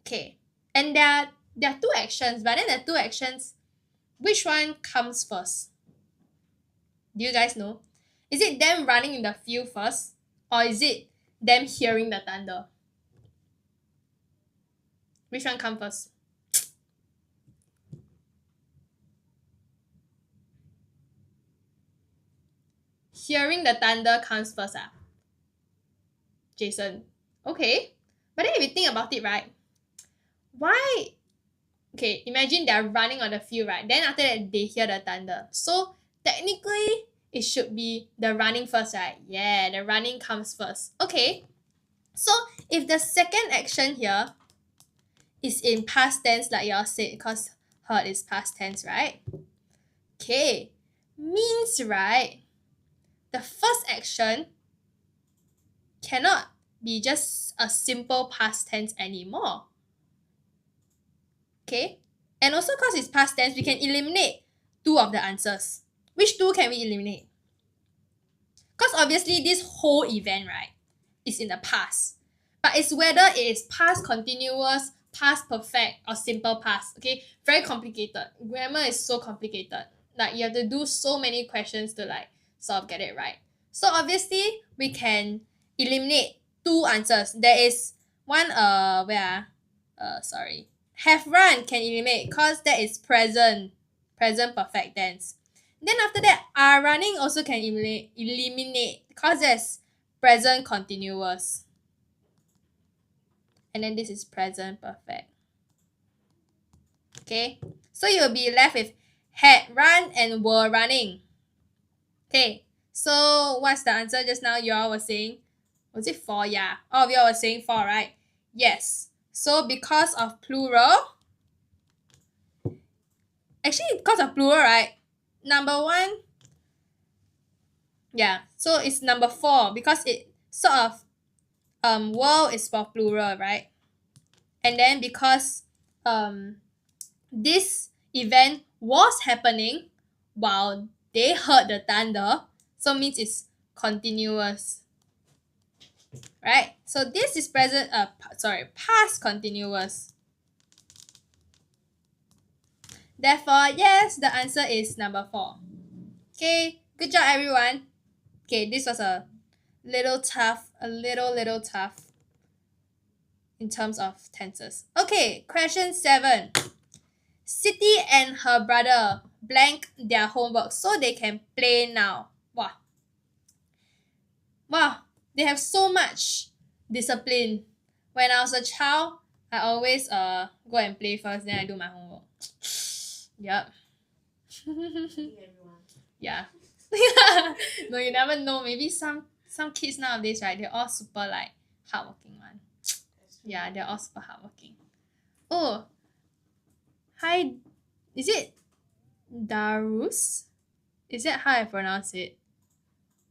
Okay. And there are two actions, but then the two actions, which one comes first? Do you guys know? Is it them running in the field first? Or is it them hearing the thunder? Which one comes first? Hearing the thunder comes first, ah? Jason. Okay. But then if you think about it, right? Why? Okay, imagine they're running on the field, right? Then after that, they hear the thunder. So technically, it should be the running first, right? Yeah, the running comes first. Okay. So if the second action here is in past tense, like y'all said, because heard is past tense, right? Okay. Means, right, the first action cannot be just a simple past tense anymore. Okay? And also because it's past tense, we can eliminate two of the answers. Which two can we eliminate? Because obviously this whole event, right, is in the past. But it's whether it is past continuous, past perfect, or simple past. Okay? Very complicated. Grammar is so complicated. Like you have to do so many questions to like sort of get it right. So obviously we can eliminate two answers. There is one sorry. Have run can eliminate because that is present perfect tense. Then after that, are running also can eliminate because that's present continuous. And then this is present perfect. Okay, so you'll be left with had run and were running. Okay, so what's the answer just now? You all were saying, was it 4? Yeah, all of you all were saying 4, right? Yes. So because of plural, actually because of plural, right? Number 1, yeah, so it's number 4 because it sort of world is for plural, right? And then because this event was happening while they heard the thunder, so means it's continuous, right? So this is past continuous. Therefore, yes, the answer is number 4. Okay, good job everyone. Okay, this was a little tough in terms of tenses. Okay, question 7. Siti and her brother blank their homework so they can play now. Wow, they have so much discipline. When I was a child, I always go and play first, then I do my homework. Yep. Everyone. Yeah. No, you never know. Maybe some kids nowadays, right, they're all super like hardworking one. Yeah, they're all super hardworking. Oh, hi. Is it Darus? Is that how I pronounce it?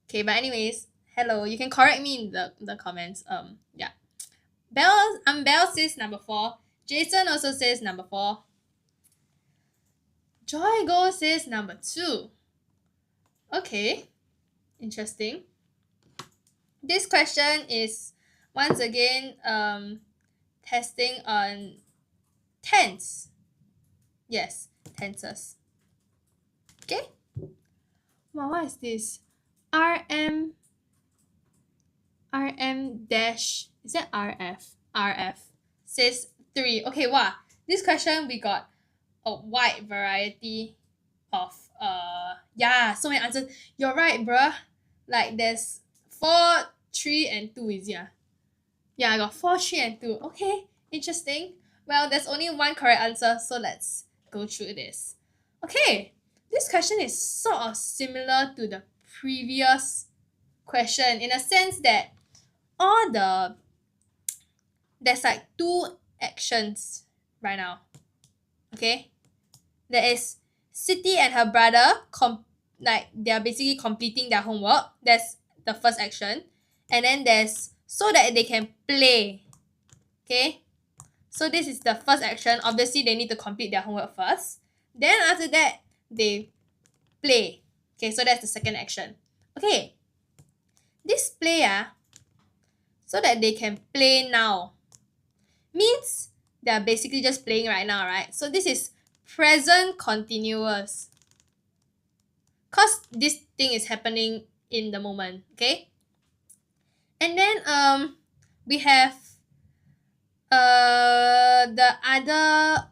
Okay, but anyways, hello. You can correct me in the comments. Yeah. Belle says number 4. Jason also says number 4. Joy Go says number 2. Okay. Interesting. This question is once again testing on tense. Yes, tenses. Okay. Wow, what is this? RM dash, is that RF says 3. Okay, wow, this question we got a wide variety of yeah, so many answers. You're right, bruh. Like there's 4, 3 and 2 is yeah, I got 4, 3 and 2. Okay, interesting. Well, there's only one correct answer, so let's go through this. Okay, this question is sort of similar to the previous question in a sense that there's like 2 actions right now. Okay, there is Siti and her brother like they're basically completing their homework. That's the first action. And then there's so that they can play. Okay, so this is the first action. Obviously they need to complete their homework first. Then after that they play. Okay, so that's the second action. Okay, This play so that they can play now means they're basically just playing right now, right? So this is present continuous. Cause this thing is happening in the moment, okay? And then we have the other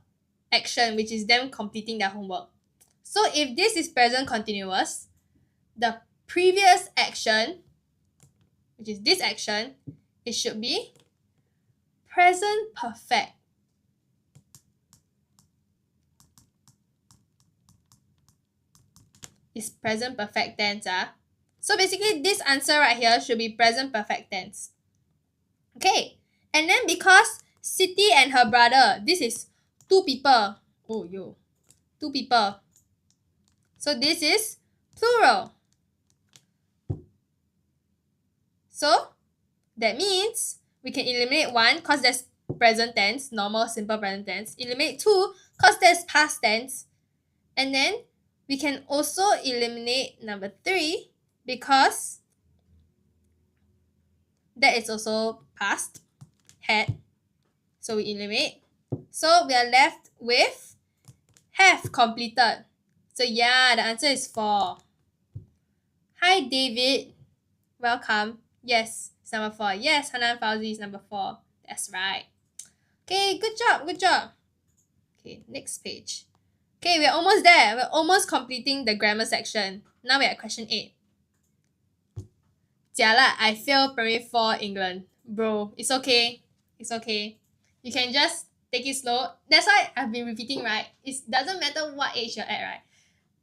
action, which is them completing their homework. So if this is present continuous, the previous action, which is this action, it should be present perfect. It's present perfect tense. So basically this answer right here should be present perfect tense. Okay, and then because Siti and her brother, this is two people. Oh, yo. Two people. So this is plural. So that means we can eliminate 1 because that's present tense, normal simple present tense. Eliminate 2 because that's past tense. And then we can also eliminate number 3 because that is also past, had. So we eliminate. So we are left with have completed. So yeah, the answer is 4. Hi David. Welcome. Yes, it's number 4. Yes, Hanan Fauzi is number 4. That's right. Okay, good job, good job. Okay, next page. Okay, we're almost there. We're almost completing the grammar section. Now we're at question 8. Jialat, I failed primary 4 England. Bro, it's okay. It's okay. You can just take it slow. That's why I've been repeating, right? It doesn't matter what age you're at, right?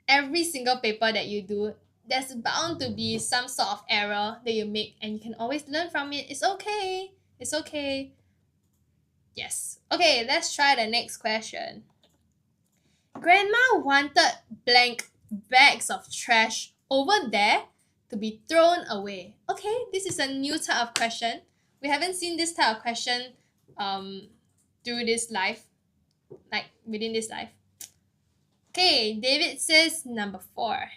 Every single paper that you do, there's bound to be some sort of error that you make, and you can always learn from it. It's okay. It's okay. Yes. Okay, let's try the next question. Grandma wanted blank bags of trash over there to be thrown away. Okay, this is a new type of question. We haven't seen this type of question through this life, like within this life. Okay, David says number 4.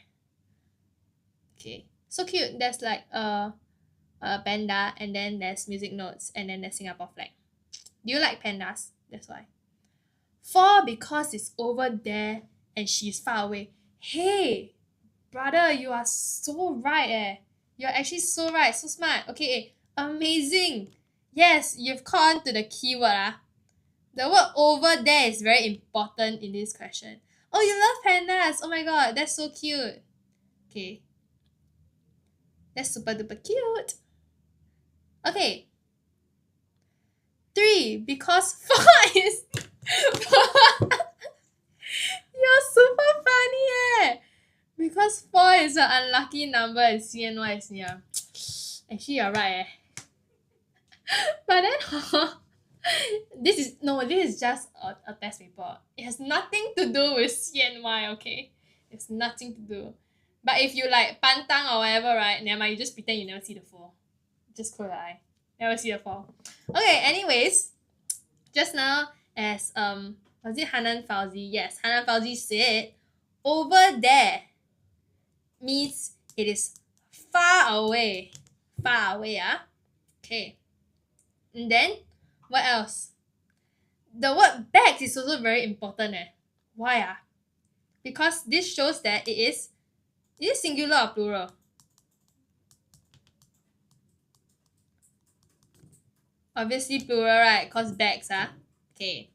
Okay, so cute. There's like a panda, and then there's music notes, and then there's Singapore flag. Do you like pandas? That's why. 4 because it's over there and she's far away. Hey, brother, you are so right. You're actually so right, so smart. Okay, amazing. Yes, you've caught on to the keyword. The word over there is very important in this question. Oh, you love pandas. Oh my god, that's so cute. Okay. That's super duper cute. Okay. 3 because 4 is You're super funny. Because 4 is an unlucky number and CNY is near. Actually, you're right. But then this is just a test paper. It has nothing to do with CNY, okay? It's nothing to do. But if you like pantang or whatever, right? Never mind, you just pretend you never see the 4. Just close your eye. Never see the 4. Okay, anyways. Just now, as was it Hanan Fauzi? Yes, Hanan Fauzi said over there means it is far away. Far away, Okay. And then what else? The word bags is also very important. Why? Because this shows that it is singular or plural? Obviously plural, right? Because bags, Okay.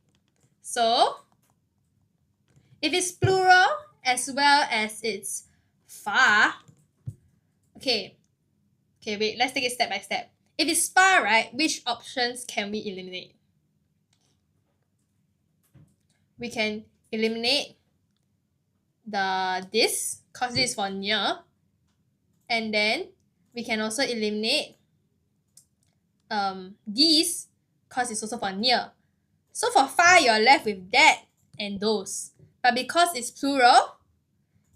So if it's plural as well as it's far, okay, wait, let's take it step by step. If it's far, right, which options can we eliminate? We can eliminate this, because this is for near. And then we can also eliminate these, because it's also for near. So for far, you're left with that and those. But because it's plural,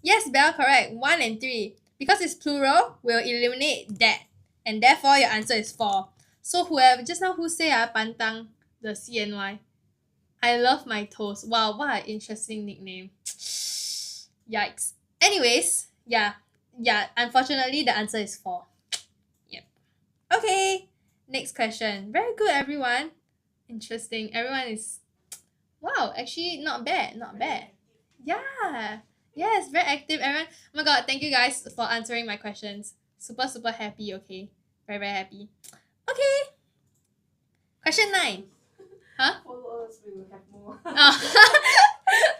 yes, Belle, correct. 1 and 3. Because it's plural, we'll eliminate that. And therefore, your answer is 4. So whoever, just now who say pantang, the CNY. I love my toes. Wow, what an interesting nickname. Yikes. Anyways, yeah, unfortunately, the answer is 4. Yep. Okay, next question. Very good, everyone. Interesting. Everyone is, wow, actually not bad, not bad. Yeah. Yes, very active, everyone. Oh my god, thank you guys for answering my questions. Super, super happy, okay? Very, very happy. Okay. Question 9. Huh? Follow us, we will have more.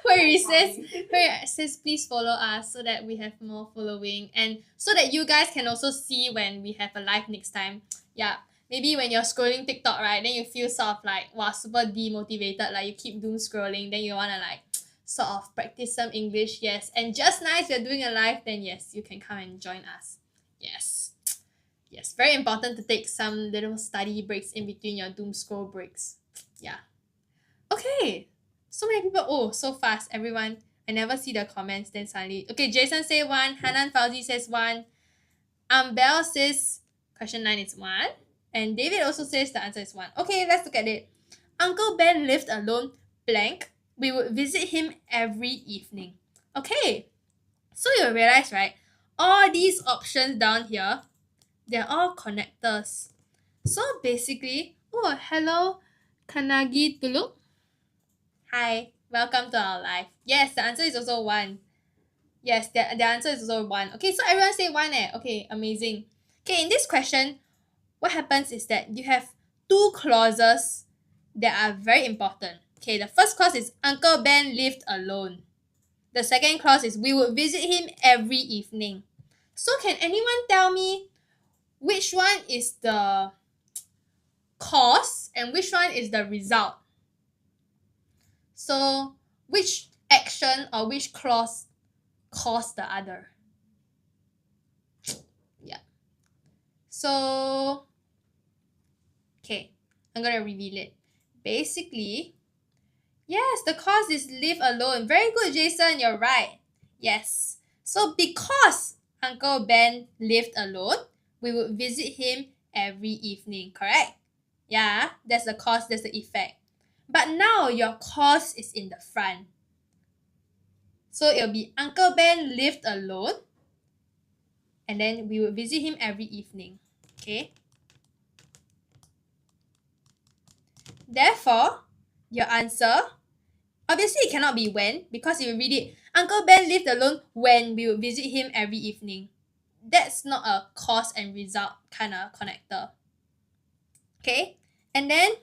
Where it says please follow us so that we have more following and so that you guys can also see when we have a live next time. Yeah. Maybe when you're scrolling TikTok, right, then you feel sort of like wow, super demotivated, like you keep doom scrolling, then you wanna like sort of practice some English, yes. And just nice we're doing a live, then yes, you can come and join us. Yes. Yes, very important to take some little study breaks in between your doom scroll breaks. Yeah. Okay. So many people. Oh, so fast, everyone. I never see the comments, then suddenly. Okay, Jason say 1. Hanan Fauzi says 1. Bell says question 9 is 1. And David also says the answer is 1. Okay, let's look at it. Uncle Ben lived alone, blank. We would visit him every evening. Okay. So you realize, right? All these options down here, they're all connectors. So basically, oh, hello, Kanagi Tuluk. Hi, welcome to our live. Yes, the answer is also 1. Yes, the answer is also 1. Okay, so everyone say 1 eh. Okay, amazing. Okay, in this question, what happens is that you have 2 clauses that are very important. Okay, the first clause is Uncle Ben lived alone. The second clause is we would visit him every evening. So can anyone tell me which one is the cause and which one is the result? So which action or which clause caused the other? Yeah. So okay, I'm gonna reveal it. Basically, yes, the cause is live alone. Very good, Jason, you're right. Yes. So because Uncle Ben lived alone, we would visit him every evening, correct? Yeah, that's the cause, that's the effect. But now your cause is in the front. So it'll be Uncle Ben lived alone and then we would visit him every evening. Okay? Therefore, your answer, obviously it cannot be when because you read it, Uncle Ben lived alone when we would visit him every evening. That's not a cause and result kind of connector. Okay? And then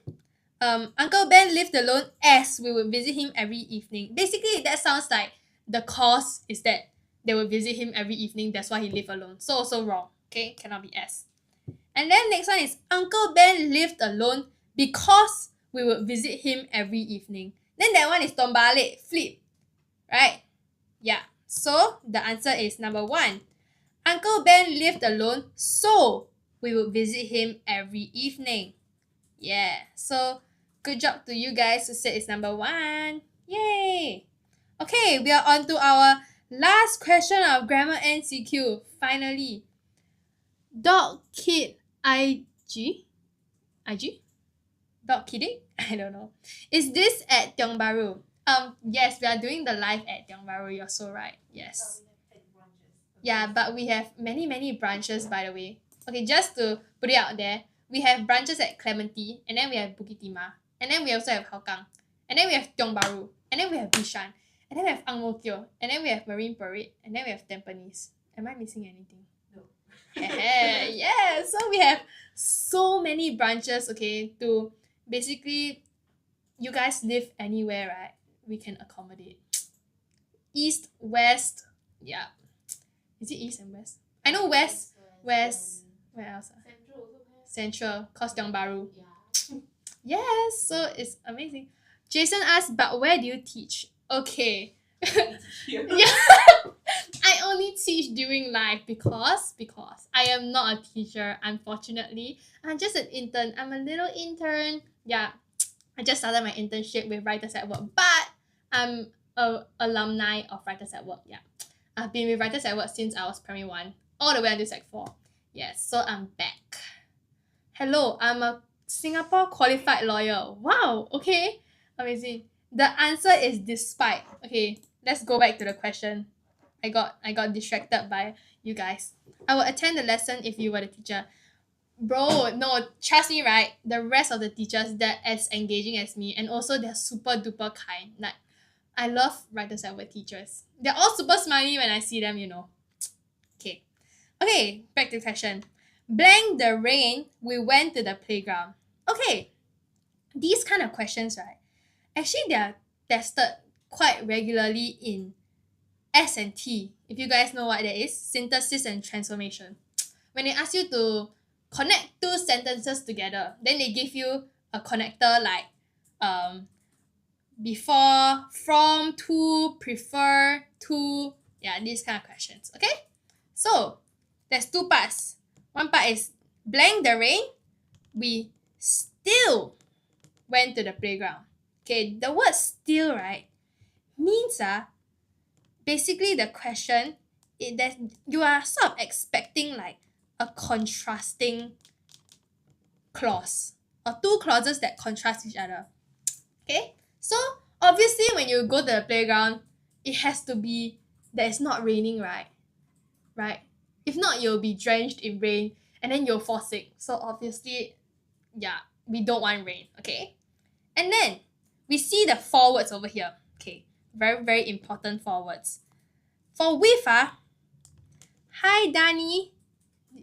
Uncle Ben lived alone as we would visit him every evening. Basically, that sounds like the cause is that they would visit him every evening. That's why he lived alone. So also wrong. Okay? Cannot be as. And then next one is Uncle Ben lived alone because we would visit him every evening. Then that one is tombalik, flip. Right? Yeah. So the answer is number 1. Uncle Ben lived alone, so we would visit him every evening. Yeah. So good job to you guys who said it's number 1. Yay! Okay, we are on to our last question of grammar NCQ. Finally. Dog kid IG? IG? Dog kidding? I don't know. Is this at Tiong Bahru? Yes, we are doing the live at Tiong Bahru. You're so right. Yes. Yeah, but we have many, many branches, by the way. Okay, just to put it out there, we have branches at Clementi, and then we have Bukit Timah, and then we also have Hougang, and then we have Tiong Bahru, and then we have Bishan, and then we have Ang Mo Kio, and then we have Marine Parade, and then we have Tampines. Am I missing anything? No. Yeah, so we have so many branches, okay, to basically, you guys live anywhere, right? We can accommodate. East, west, yeah. Is it east and west? I know west. Where else? Central also have. Central, cause Tiong Bahru. Yeah. Yes, so it's amazing. Jason asked, but where do you teach? Okay. Yeah. I only teach during live because I am not a teacher, unfortunately. I'm just an intern. I'm a little intern. Yeah. I just started my internship with Writers at Work, but I'm a alumni of Writers at Work. Yeah. I've been with Writers at Work since I was primary 1, all the way until Sec 4. Yes, so I'm back. Hello, I'm a Singapore qualified lawyer. Wow, okay. Amazing. The answer is despite. Okay, let's go back to the question. I got distracted by you guys. I will attend the lesson if you were the teacher. Bro, no, trust me, right? The rest of the teachers, they're as engaging as me, and also they're super duper kind. Like, I love writers at work teachers. They're all super smiley when I see them, you know. Okay. Okay, back to the question. Blank the rain, we went to the playground. Okay, these kind of questions, right? Actually, they are tested quite regularly in S&T. If you guys know what that is, synthesis and transformation. When they ask you to connect two sentences together, then they give you a connector like um before, from, to, prefer, to, yeah, these kind of questions. Okay? So there's two parts. One part is blank the rain, we still went to the playground. Okay, the word still, right, means basically the question that you are sort of expecting like a contrasting clause or two clauses that contrast each other. Okay, so obviously when you go to the playground, it has to be that it's not raining, right? If not, you'll be drenched in rain and then you'll fall sick. So obviously, yeah, we don't want rain. Okay, and then we see the four words over here. Okay, very very important four words. For with hi Danny.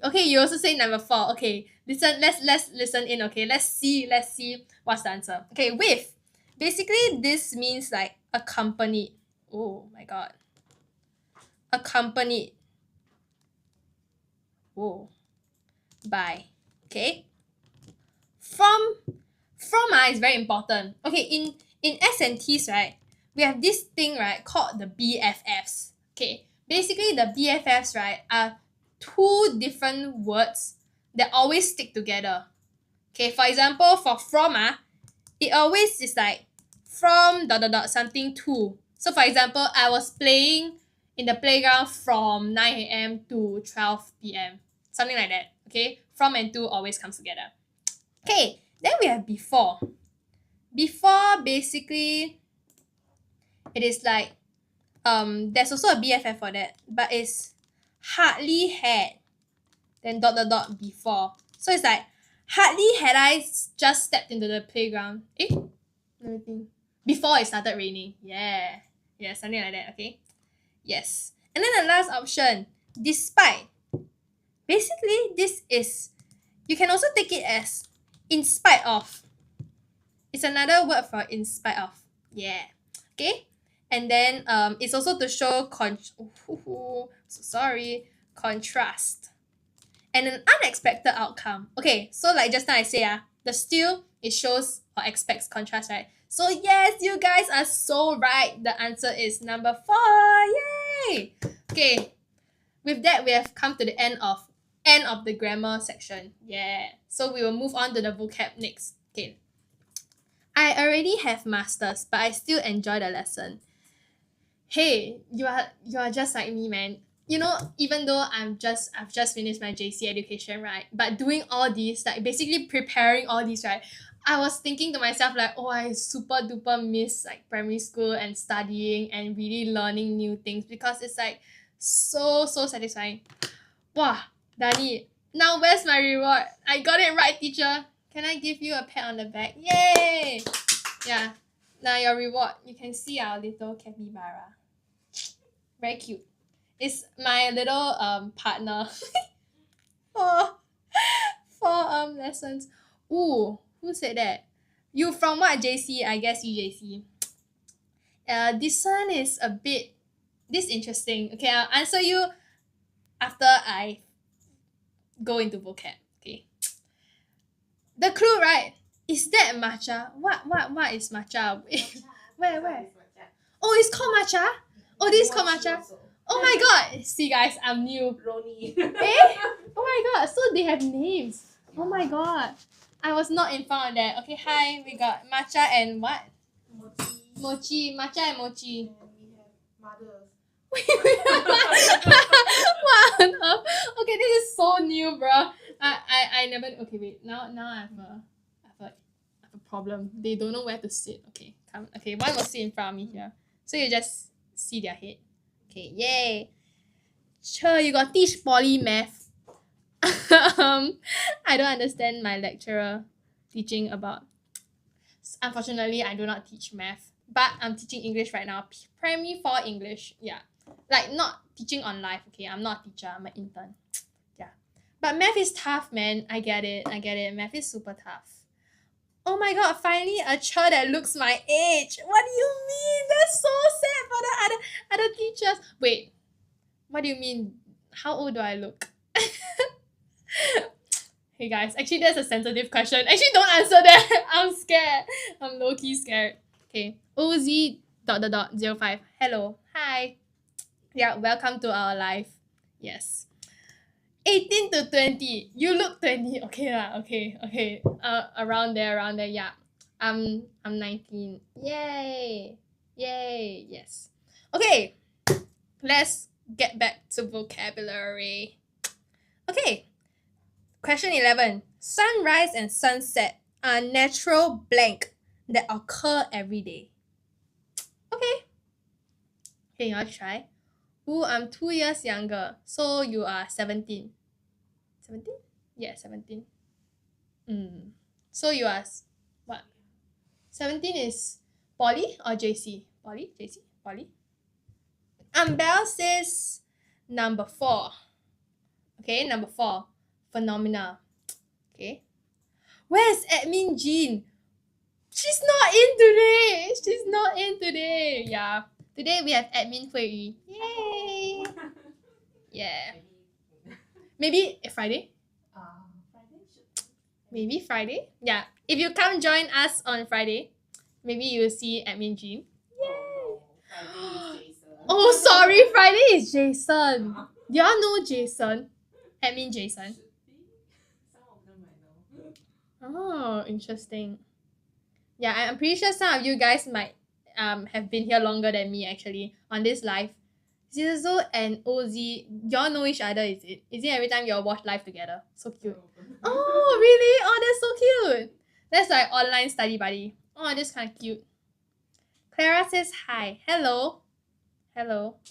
Okay, you also say number 4. Okay, listen. Let's listen in. Okay, let's see what's the answer. Okay, with basically this means like accompanied. Oh my god, accompanied. Oh, by. Okay, from is very important. Okay, in S&Ts, right, we have this thing, right, called the BFFs. Okay, basically the BFFs, right, are two different words that always stick together. Okay, for example, for from it always is like from dot dot dot something to. So for example, I was playing in the playground from 9 a.m. to 12 p.m. Something like that. Okay, from and to always comes together. Okay, then we have before. Before basically it is like there's also a BFF for that, but it's hardly had then dot dot dot before. So it's like hardly had I just stepped into the playground. Let me think. Before it started raining. Yeah. Yeah, something like that, okay? Yes. And then the last option, despite. Basically, this is you can also take it as in spite of. It's another word for in spite of. Yeah. Okay? And then it's also to show so sorry, contrast and an unexpected outcome. Okay, so like just now I say the still it shows or expects contrast, right? So yes, you guys are so right. The answer is number 4. Yay! Okay, with that we have come to the end of the grammar section. Yeah. So we will move on to the vocab next. Okay. I already have masters, but I still enjoy the lesson. Hey, you are just like me, man. You know, even though I've just finished my JC education, right? But doing all these, like basically preparing all these, right? I was thinking to myself like, oh, I super duper miss like primary school and studying and really learning new things because it's like so satisfying. Wow, Dani, now where's my reward? I got it right, teacher. Can I give you a pat on the back? Yay! Yeah. Now your reward. You can see our little capybara. Very cute. It's my little partner for lessons. Ooh, who said that? You from what JC? I guess UJC. This one is a bit interesting. Okay, I'll answer you after I go into vocab. Okay. The clue, right? Is that matcha? What is matcha? Where? Oh, it's called matcha? Oh, this is called matcha? Oh my god! See guys, I'm new. Roni. Oh my god, so they have names. Oh my god. I was not informed of that. Okay, hi, we got matcha and what? Mochi. Matcha and mochi. And we have mothers. What on earth? Okay, this is so new, bro. I never. Okay, wait. Now I have a problem. They don't know where to sit. Okay, come. Okay, one will sit in front of me here. So you just see their head. Okay, yay. Sure, you got teach poly math. I don't understand my lecturer teaching about. Unfortunately, I do not teach math, but I'm teaching English right now. Primary 4 English. Yeah. Like, not teaching on live, okay? I'm not a teacher, I'm an intern. Yeah. But math is tough, man. I get it. Math is super tough. Oh my god, finally a child that looks my age. What do you mean? That's so sad for the other teachers. Wait, what do you mean? How old do I look? Hey guys, actually that's a sensitive question. Actually don't answer that. I'm scared. I'm low-key scared. Okay. OZ ... 05. Hello. Hi. Yeah, welcome to our live. Yes. 18 to 20. You look 20. Okay lah. Okay. Around there. Yeah. I'm 19. Yay. Yes. Okay. Let's get back to vocabulary. Okay. Question 11. Sunrise and sunset are natural blank that occur every day. Okay. Okay, I'll try. Ooh, I'm 2 years younger. So you are 17. 17? Yeah, 17. So you are what? 17 is poly or JC? Poly? JC? Poly? Belle says number 4. Okay, number 4. Phenomena. Okay. Where's admin Jean? She's not in today. Yeah. Today we have admin Hui Yu. Yay. Yeah. Maybe Friday? Friday should. Maybe Friday? Yeah. If you come join us on Friday, maybe you'll see admin Jean. Oh, no. Friday is Jason. Oh, sorry. Friday is Jason. Do y'all know Jason? Admin Jason. Should be. Some of them I know. Oh, interesting. Yeah, I'm pretty sure some of you guys might have been here longer than me actually on this live. Zizo and OZ, y'all know each other, is it? Is it every time y'all watch live together? So cute. Oh, really? Oh, that's so cute. That's like online study buddy. Oh, that's kind of cute. Clara says hi. Hello.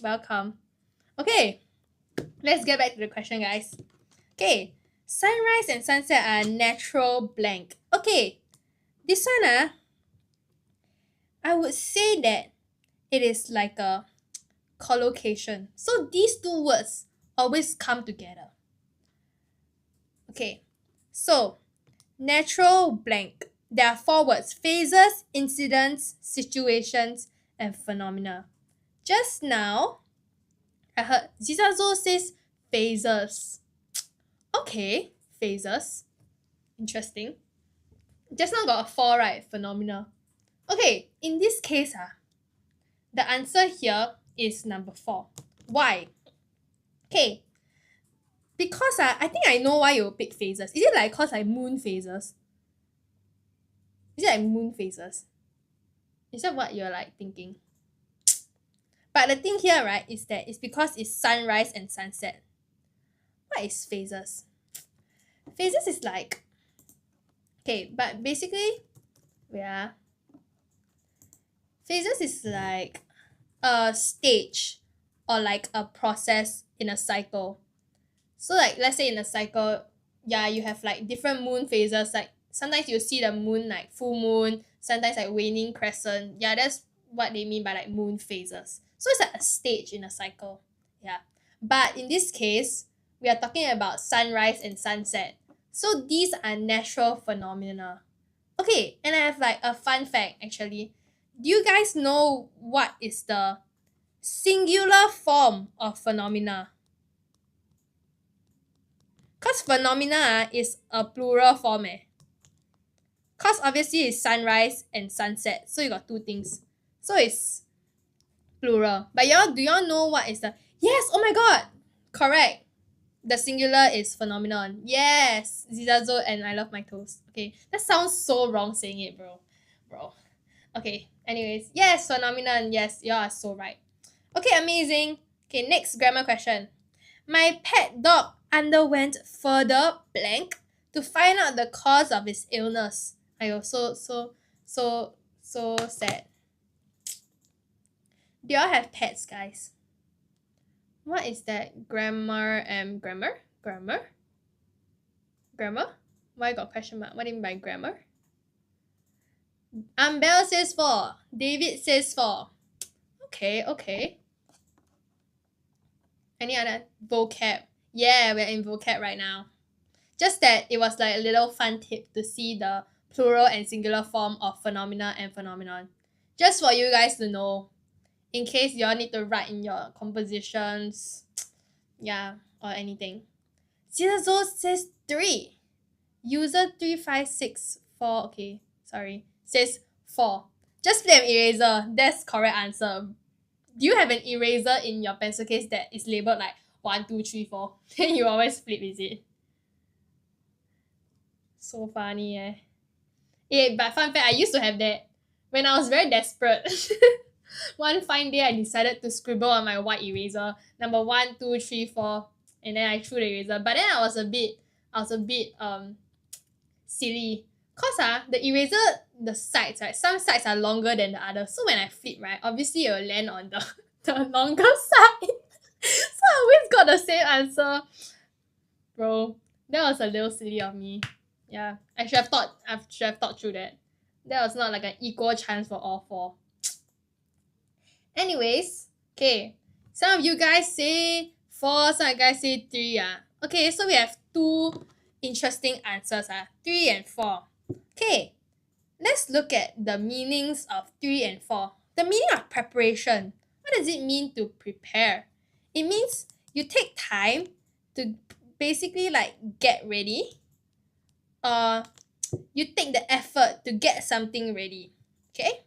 Welcome. Okay, let's get back to the question, guys. Okay, sunrise and sunset are natural blank. Okay, this one, I would say that it is like a collocation. So these two words always come together. Okay, so natural blank. There are 4 words: phases, incidents, situations, and phenomena. Just now, I heard Zizazo says phases. Okay, phases. Interesting. Just now got a 4, right? Phenomena. Okay, in this case, the answer here is number 4. Why? Okay, because I think I know why you pick phases. Is it like cause like moon phases? Is it like moon phases? Is that what you're like thinking? But the thing here, right, is that it's because it's sunrise and sunset. What is phases? Phases is like, okay, but basically, yeah, phases is like a stage or like a process in a cycle. So like let's say in a cycle, yeah, you have like different moon phases. Like sometimes you see the moon like full moon, sometimes like waning crescent. Yeah, that's what they mean by like moon phases. So it's like a stage in a cycle. Yeah. But in this case, we are talking about sunrise and sunset. So these are natural phenomena. Okay, and I have like a fun fact actually. Do you guys know what is the singular form of phenomena? Cause phenomena is a plural form Cause obviously it's sunrise and sunset, so you got 2 things. So it's plural. But do y'all know what is the... Yes! Oh my god! Correct. The singular is phenomenon. Yes! Zizazo and I love my toast. Okay. That sounds so wrong saying it, bro. Okay. Anyways. Yes, phenomenon. Yes, you are so right. Okay, amazing. Okay, next grammar question. My pet dog underwent further blank to find out the cause of his illness. Ayo, so sad. Do y'all have pets, guys? What is that? Grammar? Grammar? Why got question mark? What do you mean by grammar? Bell says 4. David says 4. Okay. Any other vocab? Yeah, we're in vocab right now. Just that it was like a little fun tip to see the plural and singular form of phenomena and phenomenon. Just for you guys to know, in case you all need to write in your compositions, yeah, or anything. Zero says 3. User 3564, okay, sorry, says 4. Just flip an eraser, that's correct answer. Do you have an eraser in your pencil case that is labeled like 1, 2, 3, 4? Then you always flip, is it? So funny but fun fact, I used to have that when I was very desperate. One fine day I decided to scribble on my white eraser number 1, 2, 3, 4, and then I threw the eraser. But then I was a bit silly. Cause the eraser, the sides, right? Some sides are longer than the others. So when I flip, right, obviously it will land on the longer side. So I always got the same answer. Bro, that was a little silly of me. Yeah. I should have thought through that. That was not like an equal chance for all 4. Anyways, okay. Some of you guys say 4, some of you guys say 3. Okay, so we have 2 interesting answers. 3 and 4. Okay, let's look at the meanings of 3 and 4. The meaning of preparation. What does it mean to prepare? It means you take time to basically like get ready. You take the effort to get something ready. Okay?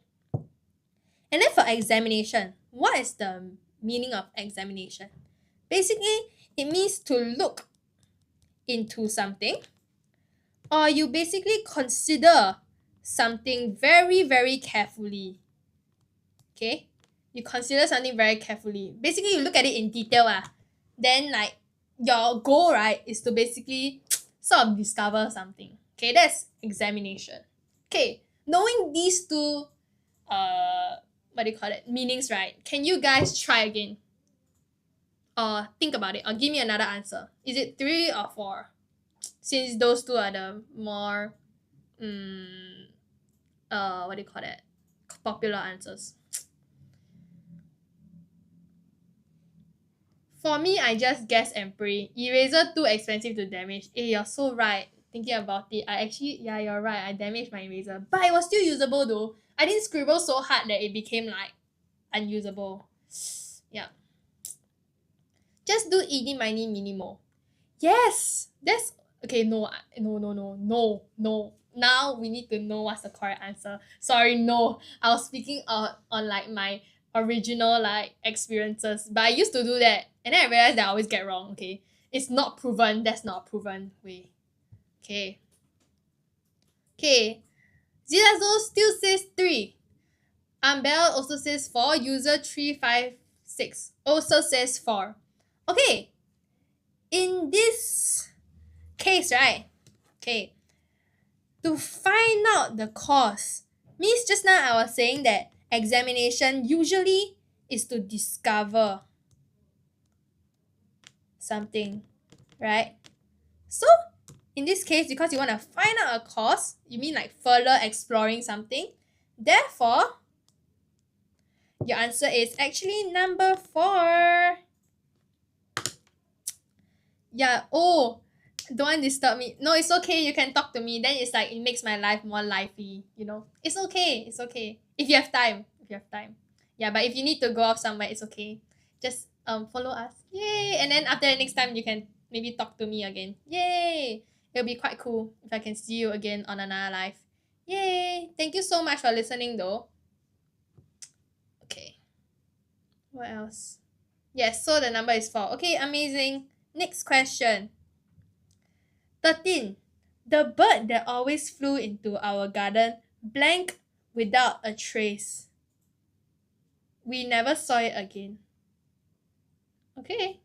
And then for examination, what is the meaning of examination? Basically, it means to look into something, or you basically consider something very, very carefully. Okay? You consider something very carefully. Basically, you look at it in detail. Then, like, your goal, right, is to basically sort of discover something. Okay, that's examination. Okay, knowing these 2 what do you call it, meanings, right, can you guys try again? Or think about it, or give me another answer. Is it 3 or 4? Since those 2 are the more what do you call that, popular answers. For me, I just guess and pray. Eraser too expensive to damage. You're so right. Thinking about it, I actually, yeah, you're right, I damaged my eraser, but it was still usable though. I didn't scribble so hard that it became like unusable. Yeah. Just do eeny miny miny mo. Yes, that's okay. No. Now we need to know what's the correct answer. Sorry, no. I was speaking on like my original like experiences, but I used to do that, and then I realized that I always get wrong. Okay, it's not proven. That's not a proven way. Okay. Zilazo still says 3. Bell also says 4. User 356 also says 4. Okay. In this case, right? Okay. To find out the cause means just now I was saying that examination usually is to discover something, right? So in this case, because you want to find out a cause, you mean like further exploring something. Therefore, your answer is actually number 4. Yeah, oh, don't disturb me. No, it's okay, you can talk to me. Then it's like it makes my life more lively, you know. It's okay. If you have time. Yeah, but if you need to go off somewhere, it's okay. Just follow us. Yay! And then after the next time you can maybe talk to me again. Yay! It'll be quite cool if I can see you again on another live. Yay! Thank you so much for listening though. Okay. What else? Yes, so the number is 4. Okay, amazing. Next question. 13. The bird that always flew into our garden blank without a trace. We never saw it again. Okay.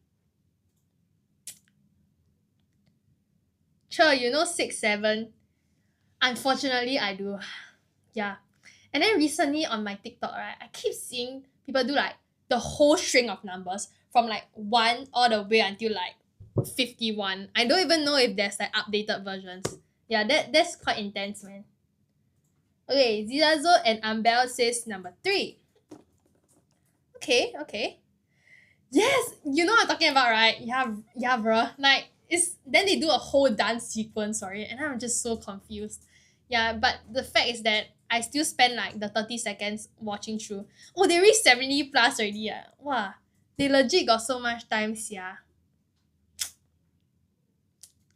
Sure, you know 6, 7. Unfortunately, I do. Yeah. And then recently on my TikTok, right, I keep seeing people do like the whole string of numbers from like 1 all the way until like 51. I don't even know if there's like updated versions. Yeah, that's quite intense, man. Okay, Zizazo and Ambel says number 3. Okay, okay. Yes, you know what I'm talking about, right? Yeah, bruh. Like, it's then they do a whole dance sequence, sorry, and I'm just so confused. Yeah, but the fact is that I still spend like the 30 seconds watching through. Oh, they reached 70 plus already. Yeah. Wow. They legit got so much time, yeah.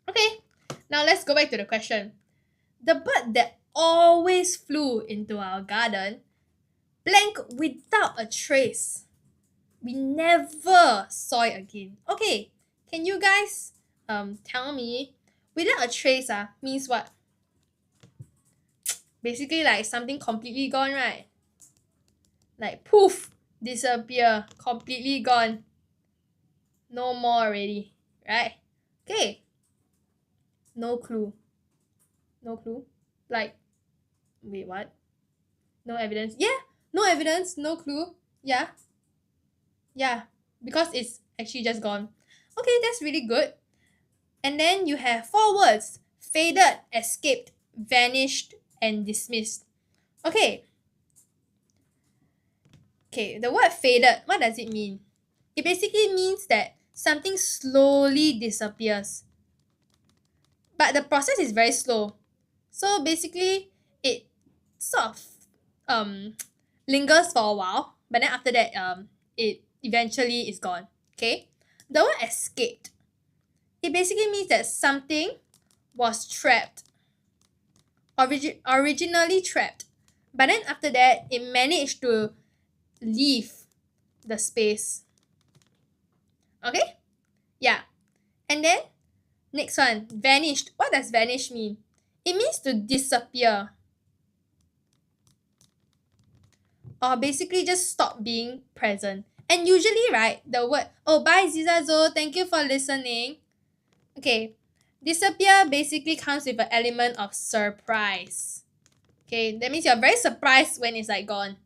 Okay, now let's go back to the question. The bird that always flew into our garden, blank without a trace. We never saw it again. Okay, can you guys tell me without a trace means what? Basically like something completely gone, right? Like poof, disappear, completely gone. No more already, right? Okay, no clue. No clue. Like, wait, what? No evidence. Yeah, no evidence, no clue. Yeah, yeah, because it's actually just gone. Okay, that's really good. And then you have 4 words: faded, escaped, vanished, and dismissed. Okay, okay, the word faded, what does it mean? It basically means that something slowly disappears. But the process is very slow. So basically, it sort of um lingers for a while, but then after that, it eventually is gone. Okay? The word escaped. It basically means that something was trapped, originally trapped, but then after that it managed to leave the space. Okay, yeah. And then next one, vanished. What does vanish mean? It means to disappear, or basically just stop being present. And usually, right, the word, oh, bye Zizazo, thank you for listening. Okay, disappear basically comes with an element of surprise. Okay, that means you're very surprised when it's like gone.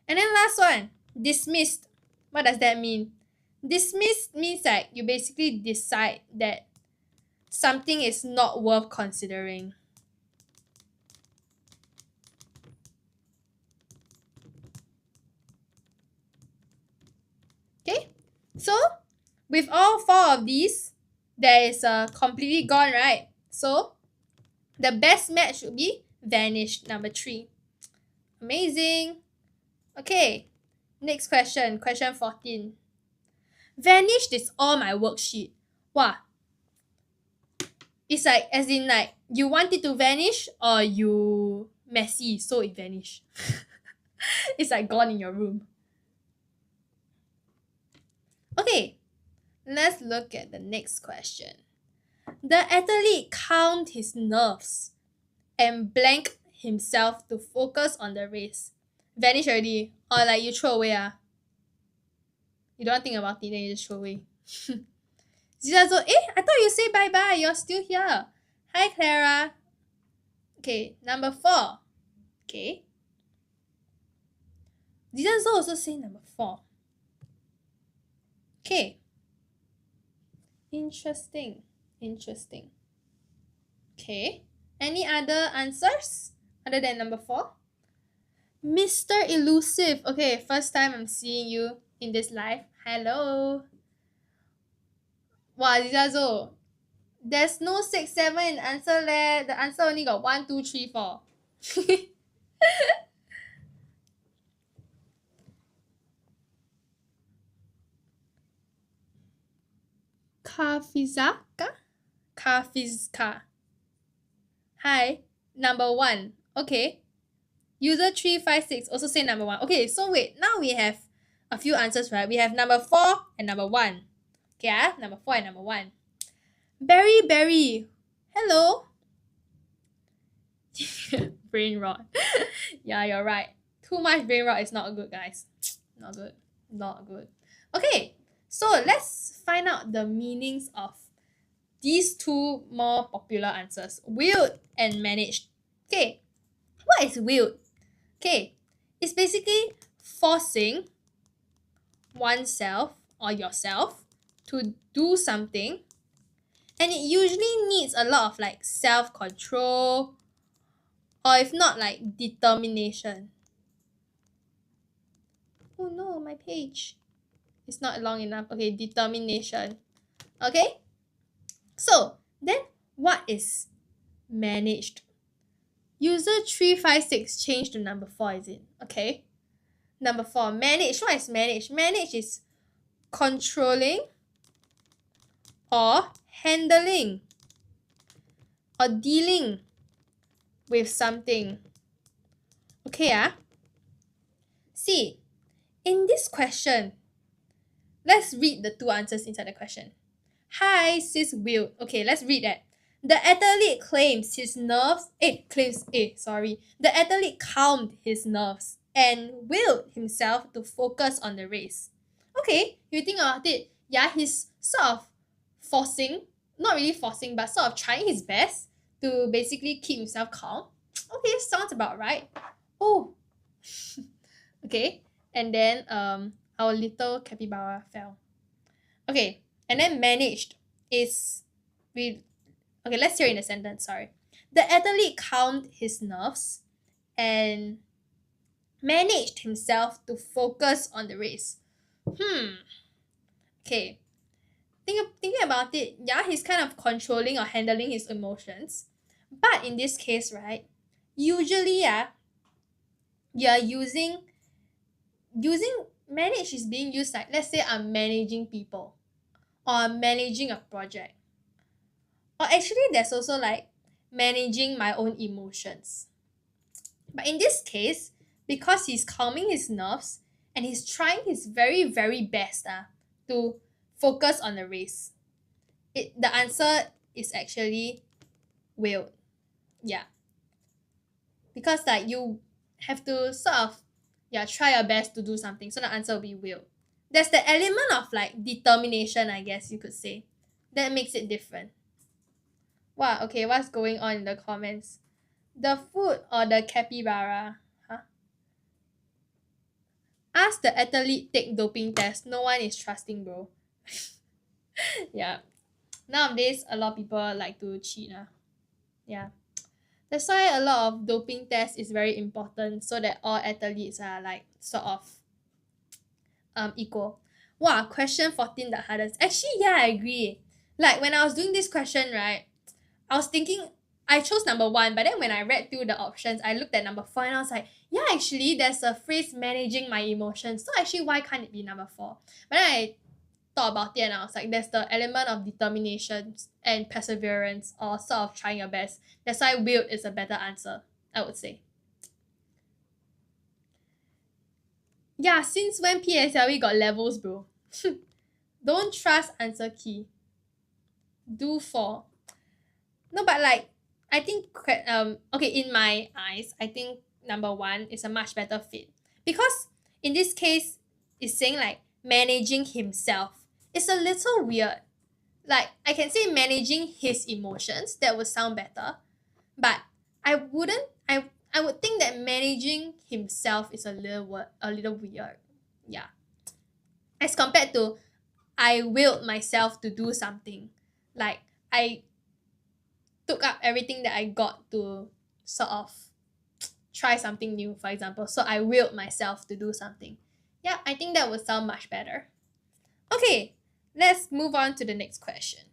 And then last one, dismissed. What does that mean? Dismissed means like you basically decide that something is not worth considering. Okay, so with all 4 of these, there is a completely gone, right? So the best match would be vanished, number 3. Amazing. Okay, next question, question 14. Vanished is all my worksheet. Wow. It's like, as in like, you want it to vanish or you messy so it vanish. It's like gone in your room. Okay, let's look at the next question. The athlete count his nerves and blank himself to focus on the race. Vanish already. Or like you throw away. You don't think about it, then you just throw away. Zizazo, I thought you say bye bye. You're still here. Hi, Clara. Okay, number 4. Okay. Zizazo also say number 4. Okay. Interesting. Interesting. Okay. Any other answers other than number 4? Mr. Elusive. Okay, first time I'm seeing you in this live. Hello. Wow, Zizazo. There's no 6, 7 in answer leh. The answer only got 1, 2, 3, 4. Kafizaka? Kafizka. Hi, number 1. Okay. User 356 also say number 1. Okay, so wait, now we have a few answers, right? We have number 4 and number 1. Okay, number 4 and number 1. Berry. Hello. Brain rot. Yeah, you're right. Too much brain rot is not good, guys. Not good. Not good. Okay, so let's find out the meanings of these 2 more popular answers. Willed and managed. Okay, what is willed? Okay, it's basically forcing oneself or yourself to do something And it usually needs a lot of like self-control, or if not like determination. Oh no, my page. It's not long enough. Okay, determination. Okay? So, then what is managed? User 356 change to number 4, is it? Okay. Number 4, manage. What is manage? Manage is controlling or handling or dealing with something. Okay, see, in this question, let's read the two answers inside the question. Hi, sis Will. Okay, let's read that. The athlete claims his nerves. The athlete calmed his nerves and willed himself to focus on the race. Okay, you think about it. Yeah, he's sort of forcing, not really forcing, but sort of trying his best to basically keep himself calm. Okay, sounds about right. Oh, okay. And then our little capybara fell. Okay, and then managed is we okay, let's hear in a sentence, sorry. The athlete calmed his nerves and managed himself to focus on the race. Okay. Thinking about it, yeah, he's kind of controlling or handling his emotions. But in this case, right, usually you're using manage is being used like, let's say I'm managing people or I'm managing a project. Or actually there's also like managing my own emotions. But in this case, because he's calming his nerves and he's trying his very, very best to focus on the race, the answer is actually will. Yeah. Because like you have to sort of try your best to do something. So the answer will be will. There's the element of like determination, I guess you could say. That makes it different. Wow, okay, what's going on in the comments? The food or the capybara? Huh? Ask the athlete take doping test. No one is trusting, bro. Yeah. Nowadays, a lot of people like to cheat. Yeah. That's why a lot of doping tests is very important so that all athletes are like sort of equal. Wow, question 14 the hardest. Actually, yeah, I agree. Like when I was doing this question, right, I was thinking I chose number 1, but then when I read through the options, I looked at number 4 and I was like, yeah, actually, there's a phrase managing my emotions. So actually, why can't it be number 4? But then I thought about it and I was like, there's the element of determination and perseverance or sort of trying your best. That's why will is a better answer, I would say. Yeah, since when PSLE got levels, bro? Don't trust answer key. Do for. No, but like I think okay, in my eyes, I think number 1 is a much better fit because in this case, it's saying like managing himself. It's a little weird. Like I can say managing his emotions, that would sound better, but I wouldn't. I would think that managing himself is a little weird. Yeah, as compared to I willed myself to do something. Like I took up everything that I got to sort of try something new, for example. So I willed myself to do something. Yeah, I think that would sound much better. Okay, let's move on to the next question.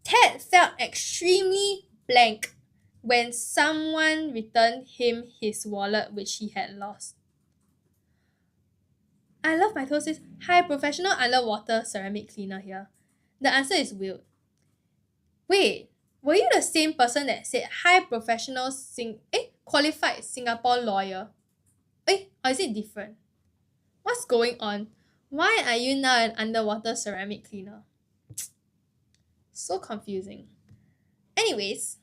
Ted felt extremely blank when someone returned him his wallet which he had lost. I love my toast says, hi, professional underwater ceramic cleaner here. The answer is Will. Wait, were you the same person that said hi professional qualified Singapore lawyer? Or is it different? What's going on? Why are you now an underwater ceramic cleaner? So confusing. Anyways,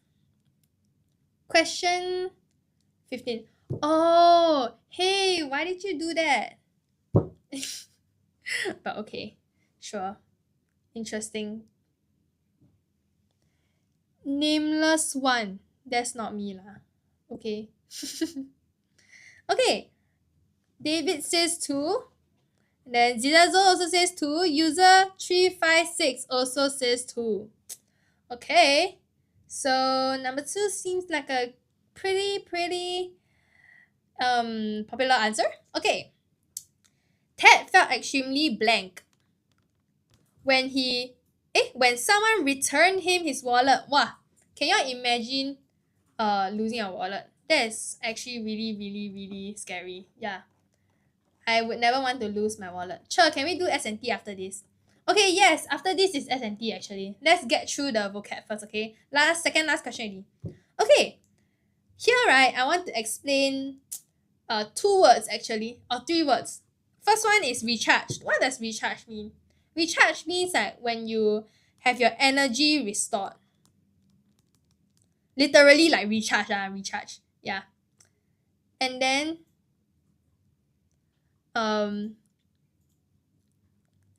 question 15. Oh, hey, why did you do that? But okay, sure. Interesting. Nameless one. That's not me lah. Okay. Okay. David says too. Then Zilazo also says 2. User 356 also says 2. Okay. So number 2 seems like a pretty popular answer. Okay. Ted felt extremely blank when when someone returned him his wallet. Wow. Can you imagine losing your wallet? That is actually really scary. Yeah. I would never want to lose my wallet. Sure, can we do S&T after this? Okay, yes, after this is S&T actually. Let's get through the vocab first, okay? Second last question already. Okay, here right, I want to explain 2 words actually, or 3 words. First one is recharged. What does recharge mean? Recharge means like when you have your energy restored. Literally like recharge. Yeah. And then um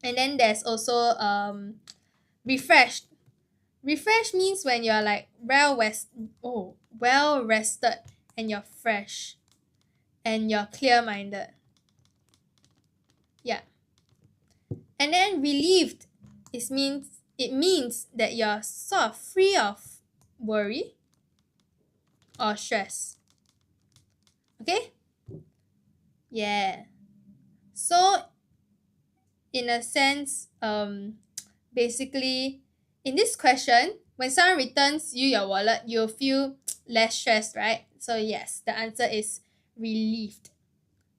there's also refreshed. Refresh means when you're like well rested and you're fresh and you're clear minded. Yeah. And then relieved it means that you're sort of free of worry or stress. Okay? Yeah. So in a sense, basically in this question, when someone returns you your wallet, you'll feel less stressed, right? So yes, the answer is relieved.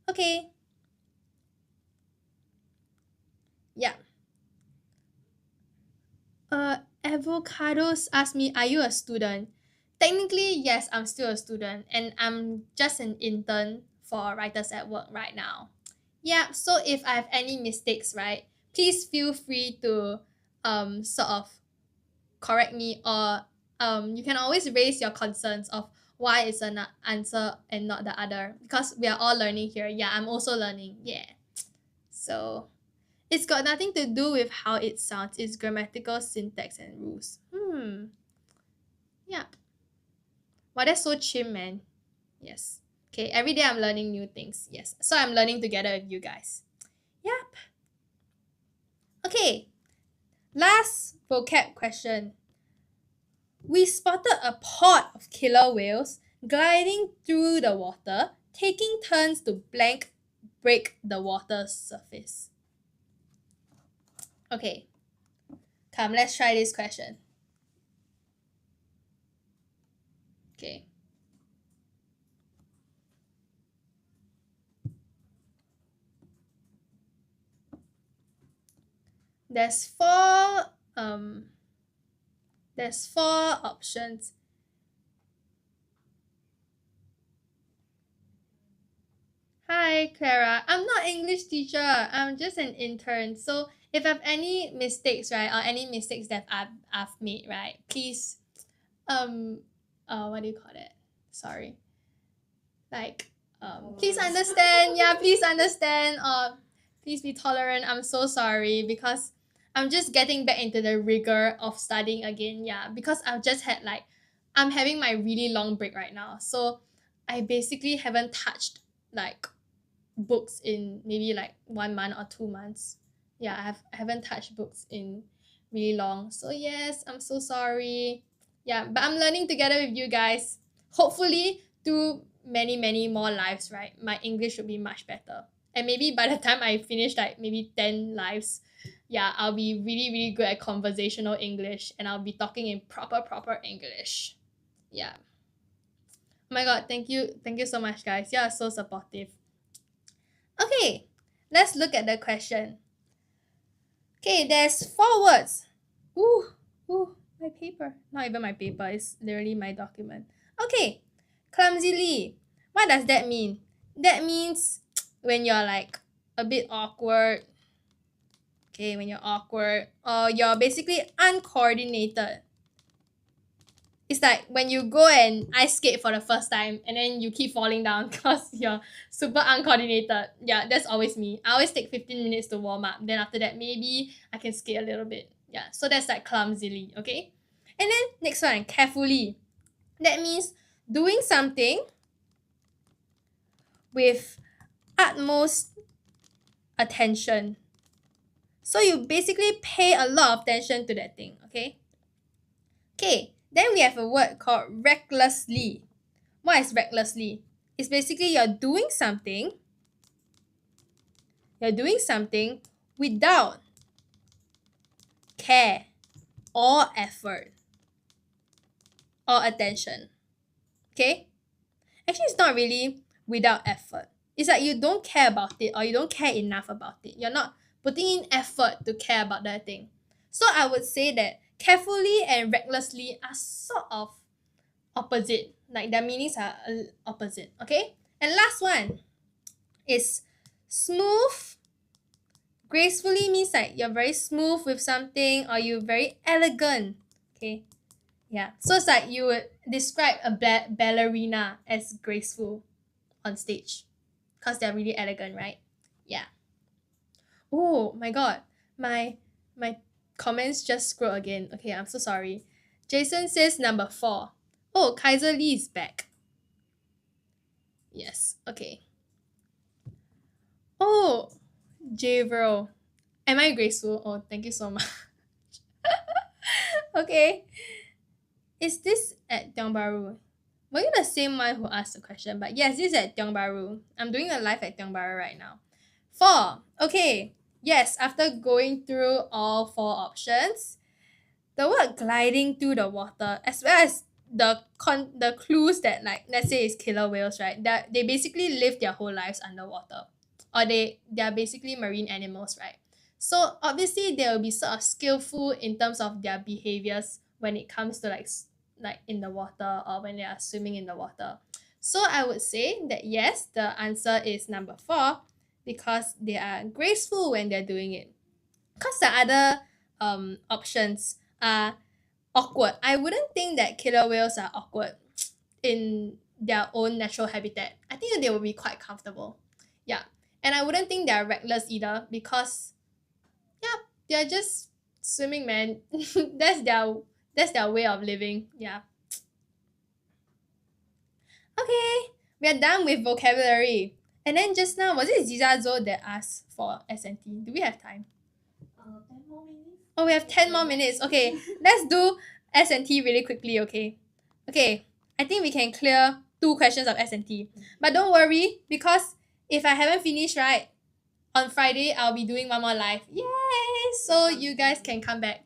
Okay. Yeah. Avocados asked me, are you a student? Technically, yes, I'm still a student and I'm just an intern for Writers at Work right now. Yeah, so if I have any mistakes, right, please feel free to sort of correct me, or you can always raise your concerns of why is an answer and not the other, because we are all learning here. Yeah, I'm also learning. Yeah. So it's got nothing to do with how it sounds. It's grammatical syntax and rules. Yeah. Wow, that's so chim, man. Yes. Okay, every day I'm learning new things. Yes. So I'm learning together with you guys. Yep. Okay. Last vocab question. We spotted a pod of killer whales gliding through the water, taking turns to break the water's surface. Okay. Come, let's try this question. Okay. There's four options. Hi, Clara. I'm not English teacher. I'm just an intern. So if I have any mistakes, right, or any mistakes that I've made, right, please, what do you call it? Sorry. Like, please understand. Yeah, please understand. Please be tolerant. I'm so sorry because I'm just getting back into the rigor of studying again. Yeah, because I've just had like, I'm having my really long break right now. So I basically haven't touched like books in maybe like 1 month or 2 months. Yeah, I haven't touched books in really long. So yes, I'm so sorry. Yeah, but I'm learning together with you guys. Hopefully through many more lives, right? My English will be much better. And maybe by the time I finish like maybe 10 lives, yeah, I'll be really good at conversational English and I'll be talking in proper English. Yeah. Oh my god, thank you. Thank you so much guys. You are so supportive. Okay, let's look at the question. Okay, there's 4 words. Ooh, my paper. Not even my paper, it's literally my document. Okay, clumsily. What does that mean? That means when you're like a bit awkward. Okay, when you're awkward, or you're basically uncoordinated. It's like when you go and ice skate for the first time and then you keep falling down because you're super uncoordinated. Yeah, that's always me. I always take 15 minutes to warm up. Then after that, maybe I can skate a little bit. Yeah, so that's like clumsily, okay? And then next one, carefully. That means doing something with utmost attention. So you basically pay a lot of attention to that thing, okay? Okay, then we have a word called recklessly. What is recklessly? It's basically you're doing something without care or effort or attention. Okay? Actually, it's not really without effort. It's like you don't care about it or you don't care enough about it. You're not putting in effort to care about that thing. So I would say that carefully and recklessly are sort of opposite. Like their meanings are opposite. Okay? And last one is smooth. Gracefully means like you're very smooth with something or you're very elegant. Okay? Yeah. So it's like you would describe a ballerina as graceful on stage. Because they're really elegant, right? Yeah. Oh my god. My comments just scrolled again. Okay, I'm so sorry. Jason says number 4. Oh, Kaiser Lee is back. Yes, okay. Oh, Javro. Am I graceful? Oh, thank you so much. Okay. Is this at Tiong Bahru? Were you the same one who asked the question? But yes, this is at Tiong Bahru. I'm doing a live at Tiong Bahru right now. 4. Okay. Yes, after going through all 4 options, the word gliding through the water, as well as the clues that, like, let's say it's killer whales, right? That they basically live their whole lives underwater, or they are basically marine animals, right? So obviously they will be sort of skillful in terms of their behaviors when it comes to like in the water or when they are swimming in the water. So I would say that yes, the answer is number 4 because they are graceful when they're doing it. Because the other options are awkward. I wouldn't think that killer whales are awkward in their own natural habitat. I think they will be quite comfortable. Yeah. And I wouldn't think they're reckless either because yeah, they're just swimming, man. That's their way of living. Yeah. Okay. We are done with vocabulary. And then just now, was it Zizazo that asked for SNT? Do we have time? 10 more minutes. Oh, we have 10 more minutes. Okay, let's do S&T really quickly, okay? Okay, I think we can clear 2 questions of S&T. But don't worry, because if I haven't finished, right, on Friday, I'll be doing one more live. Yay! So you guys can come back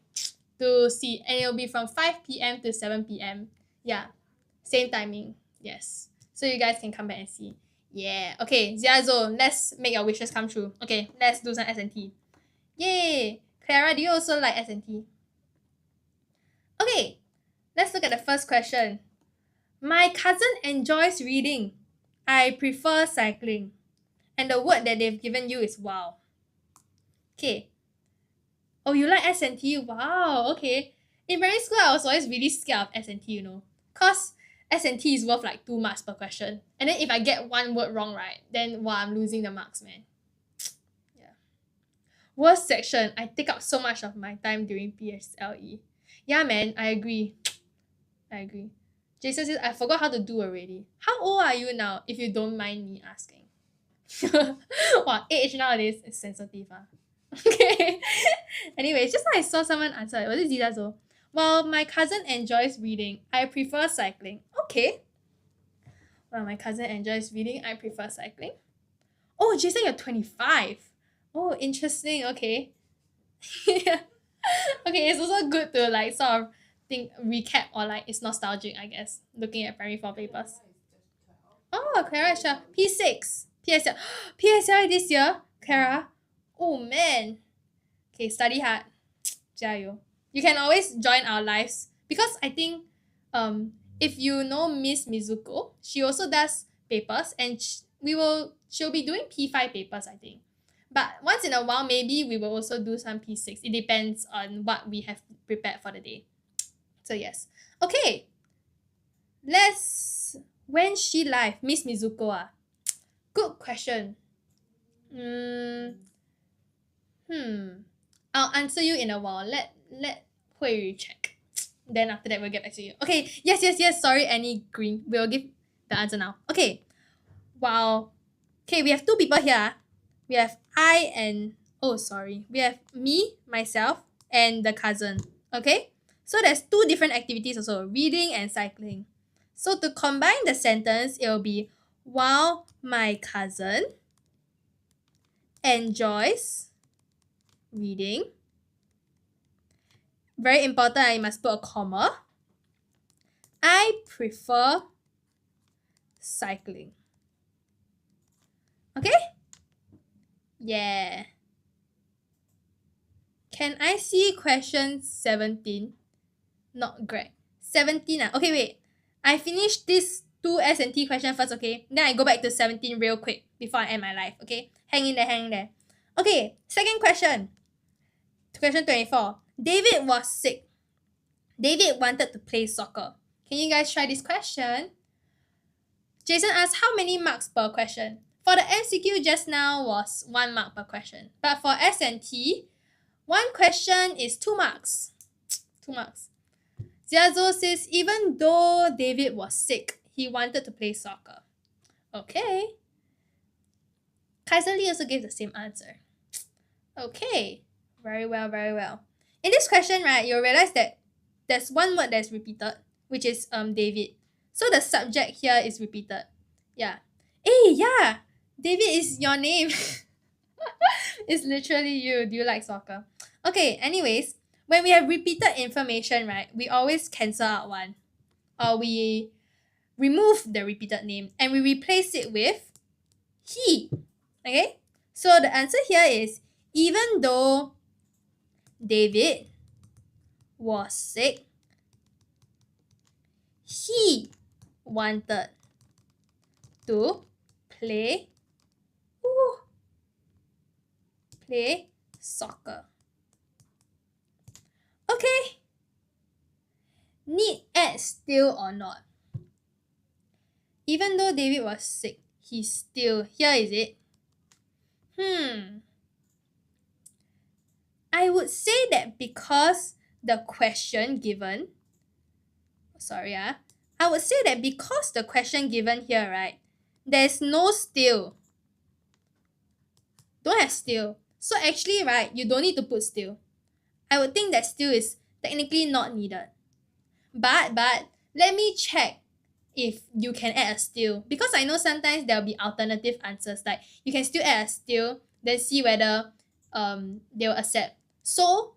to see. And it'll be from 5 p.m. to 7 p.m. Yeah, same timing. Yes. So you guys can come back and see. Yeah. Okay, Ziazo, let's make your wishes come true. Okay, let's do some S&T. Yay! Clara, do you also like S&T? Okay, let's look at the first question. My cousin enjoys reading. I prefer cycling. And the word that they've given you is wow. Okay. Oh, you like S&T? Wow, okay. In primary school, I was always really scared of S&T, you know. Because S&T is worth like 2 marks per question. And then if I get one word wrong, right, then wow, I'm losing the marks, man. Worst section, I take up so much of my time during PSLE. Yeah, man, I agree. Jason says, I forgot how to do already. How old are you now, if you don't mind me asking? Wow, age nowadays is sensitive. Okay. Anyways, just now I saw someone answer. Was it Zidazo? Well, my cousin enjoys reading. I prefer cycling. Okay. Well, my cousin enjoys reading. I prefer cycling. Oh, Jason, you're 25. Oh, interesting. Okay. Okay, it's also good to like sort of recap or like it's nostalgic, I guess, looking at primary 4 papers. Oh, Clara, sure. P6. PSL. PSL this year, Clara. Oh man. Okay, study hard. 加油. You can always join our lives because I think if you know Miss Mizuko, she also does papers and she'll be doing P5 papers, I think. But once in a while, maybe we will also do some P6. It depends on what we have prepared for the day. So yes. Okay. When she live? Miss Mizuko ah. Good question. I'll answer you in a while. Let Hui Yu check. Then after that, we'll get back to you. Okay. Yes. Sorry, Annie Green. We'll give the answer now. Okay. Wow. Okay, we have 2 people here. We have we have me, myself, and the cousin. Okay? So there's two different activities also, reading and cycling. So to combine the sentence, it will be while my cousin enjoys reading. Very important, I must put a comma. I prefer cycling. Okay? Yeah. Can I see question 17? Not Greg. 17 ah. Okay, wait. I finish this two S&T question first, okay? Then I go back to 17 real quick before I end my life, okay? Hang in there. Okay, second question. Question 24. David was sick. David wanted to play soccer. Can you guys try this question? Jason asked how many marks per question. For the MCQ just now was 1 mark per question. But for S&T, one question is 2 marks. 2 marks. Ziazo says even though David was sick, he wanted to play soccer. Okay. Kaiser Lee also gave the same answer. Okay. Very well, very well. In this question, right, you'll realize that there's one word that's repeated, which is David. So the subject here is repeated. Yeah. Yeah. David is your name. It's literally you. Do you like soccer? Okay, anyways, when we have repeated information, right, we always cancel out one. Or we remove the repeated name and we replace it with he. Okay? So the answer here is even though David was sick, he wanted to play soccer. Okay. Need add still or not? Even though David was sick, he still, here is it. I would say that because the question given, I would say that because the question given here, right, there's no still. Don't have still. So actually, right, you don't need to put still. I would think that still is technically not needed. But let me check if you can add a still, because I know sometimes there'll be alternative answers, like you can still add a still, then see whether they'll accept. So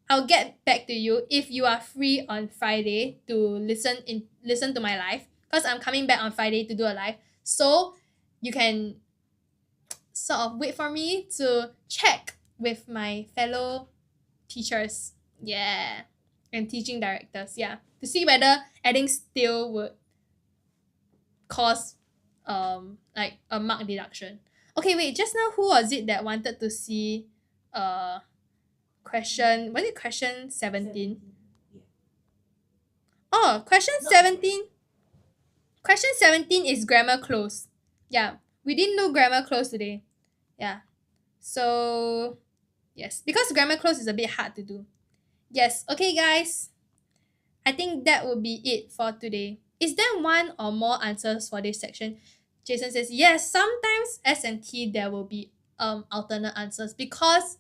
I'll get back to you if you are free on Friday to listen to my live, because I'm coming back on Friday to do a live. So you can sort of wait for me to check with my fellow teachers, and teaching directors, to see whether adding still would cause like a mark deduction. Okay, wait, just now who was it that wanted to see question, was it question 17? Yeah. Oh, question Not 17. Question 17 is grammar close. Yeah, we didn't do grammar close today. Yeah. So, yes, because grammar close is a bit hard to do. Yes, okay, guys. I think that would be it for today. Is there one or more answers for this section? Jason says, yes, sometimes S&T there will be alternate answers, because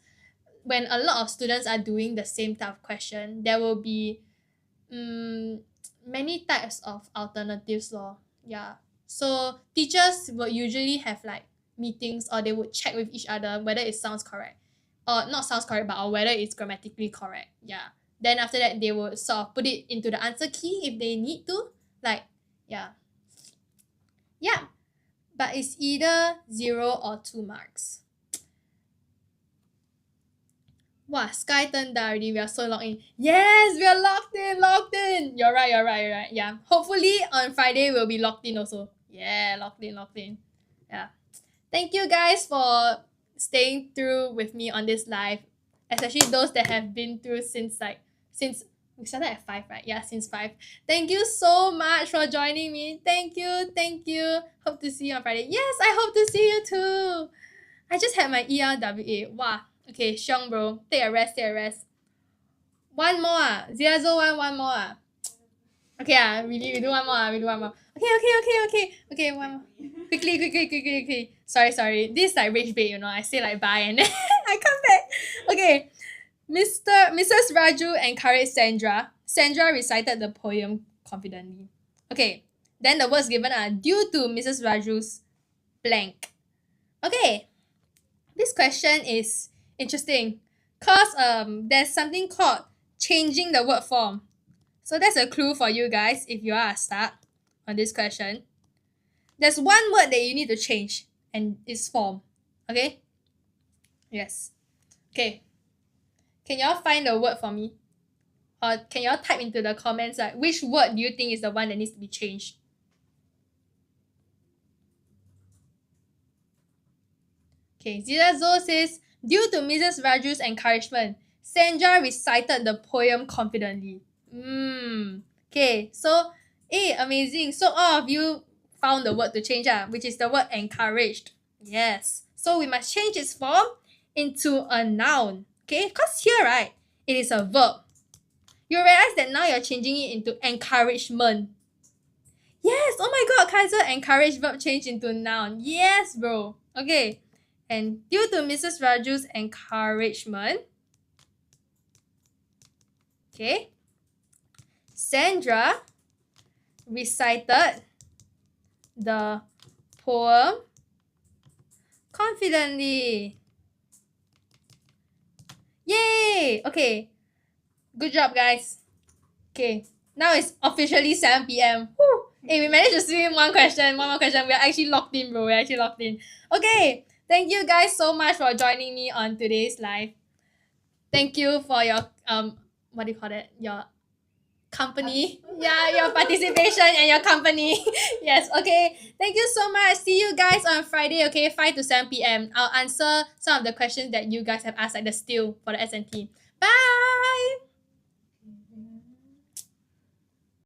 when a lot of students are doing the same type of question, there will be many types of alternatives lor. Yeah. So teachers will usually have like meetings, or they would check with each other whether it sounds correct. Or not sounds correct, but or whether it's grammatically correct. Yeah. Then after that they would sort of put it into the answer key if they need to. Like, yeah. Yeah. But it's either 0 or 2 marks. Wow, Sky turned down already. We are so locked in. Yes, we are locked in. You're right. Yeah. Hopefully on Friday we'll be locked in also. Yeah, locked in. Yeah. Thank you guys for staying through with me on this live. Especially those that have been through since we started at 5, right? Yeah, since 5. Thank you so much for joining me. Thank you. Hope to see you on Friday. Yes, I hope to see you too. I just had my ERWA. Wow. Okay, Xiong bro. Take a rest. One more Ziazo one more Okay, we do one more. We do one more. Okay, one more. Quickly. Sorry. This is like rage bait, I say like bye and then I come back. Okay. Mrs. Raju encouraged Sandra. Sandra recited the poem confidently. Okay. Then the words given are due to Mrs. Raju's blank. Okay. This question is interesting because there's something called changing the word form. So that's a clue for you guys if you are stuck on this question. There's one word that you need to change and it's form. Okay? Yes. Okay. Can y'all find the word for me? Or can y'all type into the comments like which word do you think is the one that needs to be changed? Okay, Zirazo says, due to Mrs. Raju's encouragement, Sandra recited the poem confidently. Okay, so, amazing. So all of you found the word to change, which is the word encouraged. Yes. So we must change its form into a noun. Okay, because here, right, it is a verb. You realize that now you're changing it into encouragement. Yes, oh my god, Kaiser encouraged verb change into noun. Yes, bro. Okay. And due to Mrs. Raju's encouragement, okay, Sandra recited the poem confidently. Yay! Okay, good job, guys. Okay, now it's officially 7 p.m. Whew. Hey, we managed to swim one more question. We're actually locked in, bro. We're actually locked in. Okay, thank you guys so much for joining me on today's live. Thank you for your what do you call it? Your company. Yeah, your participation and your company. Yes, okay. Thank you so much. See you guys on Friday, okay? 5 to 7 p.m. I'll answer some of the questions that you guys have asked, like the still for the SNT. Bye!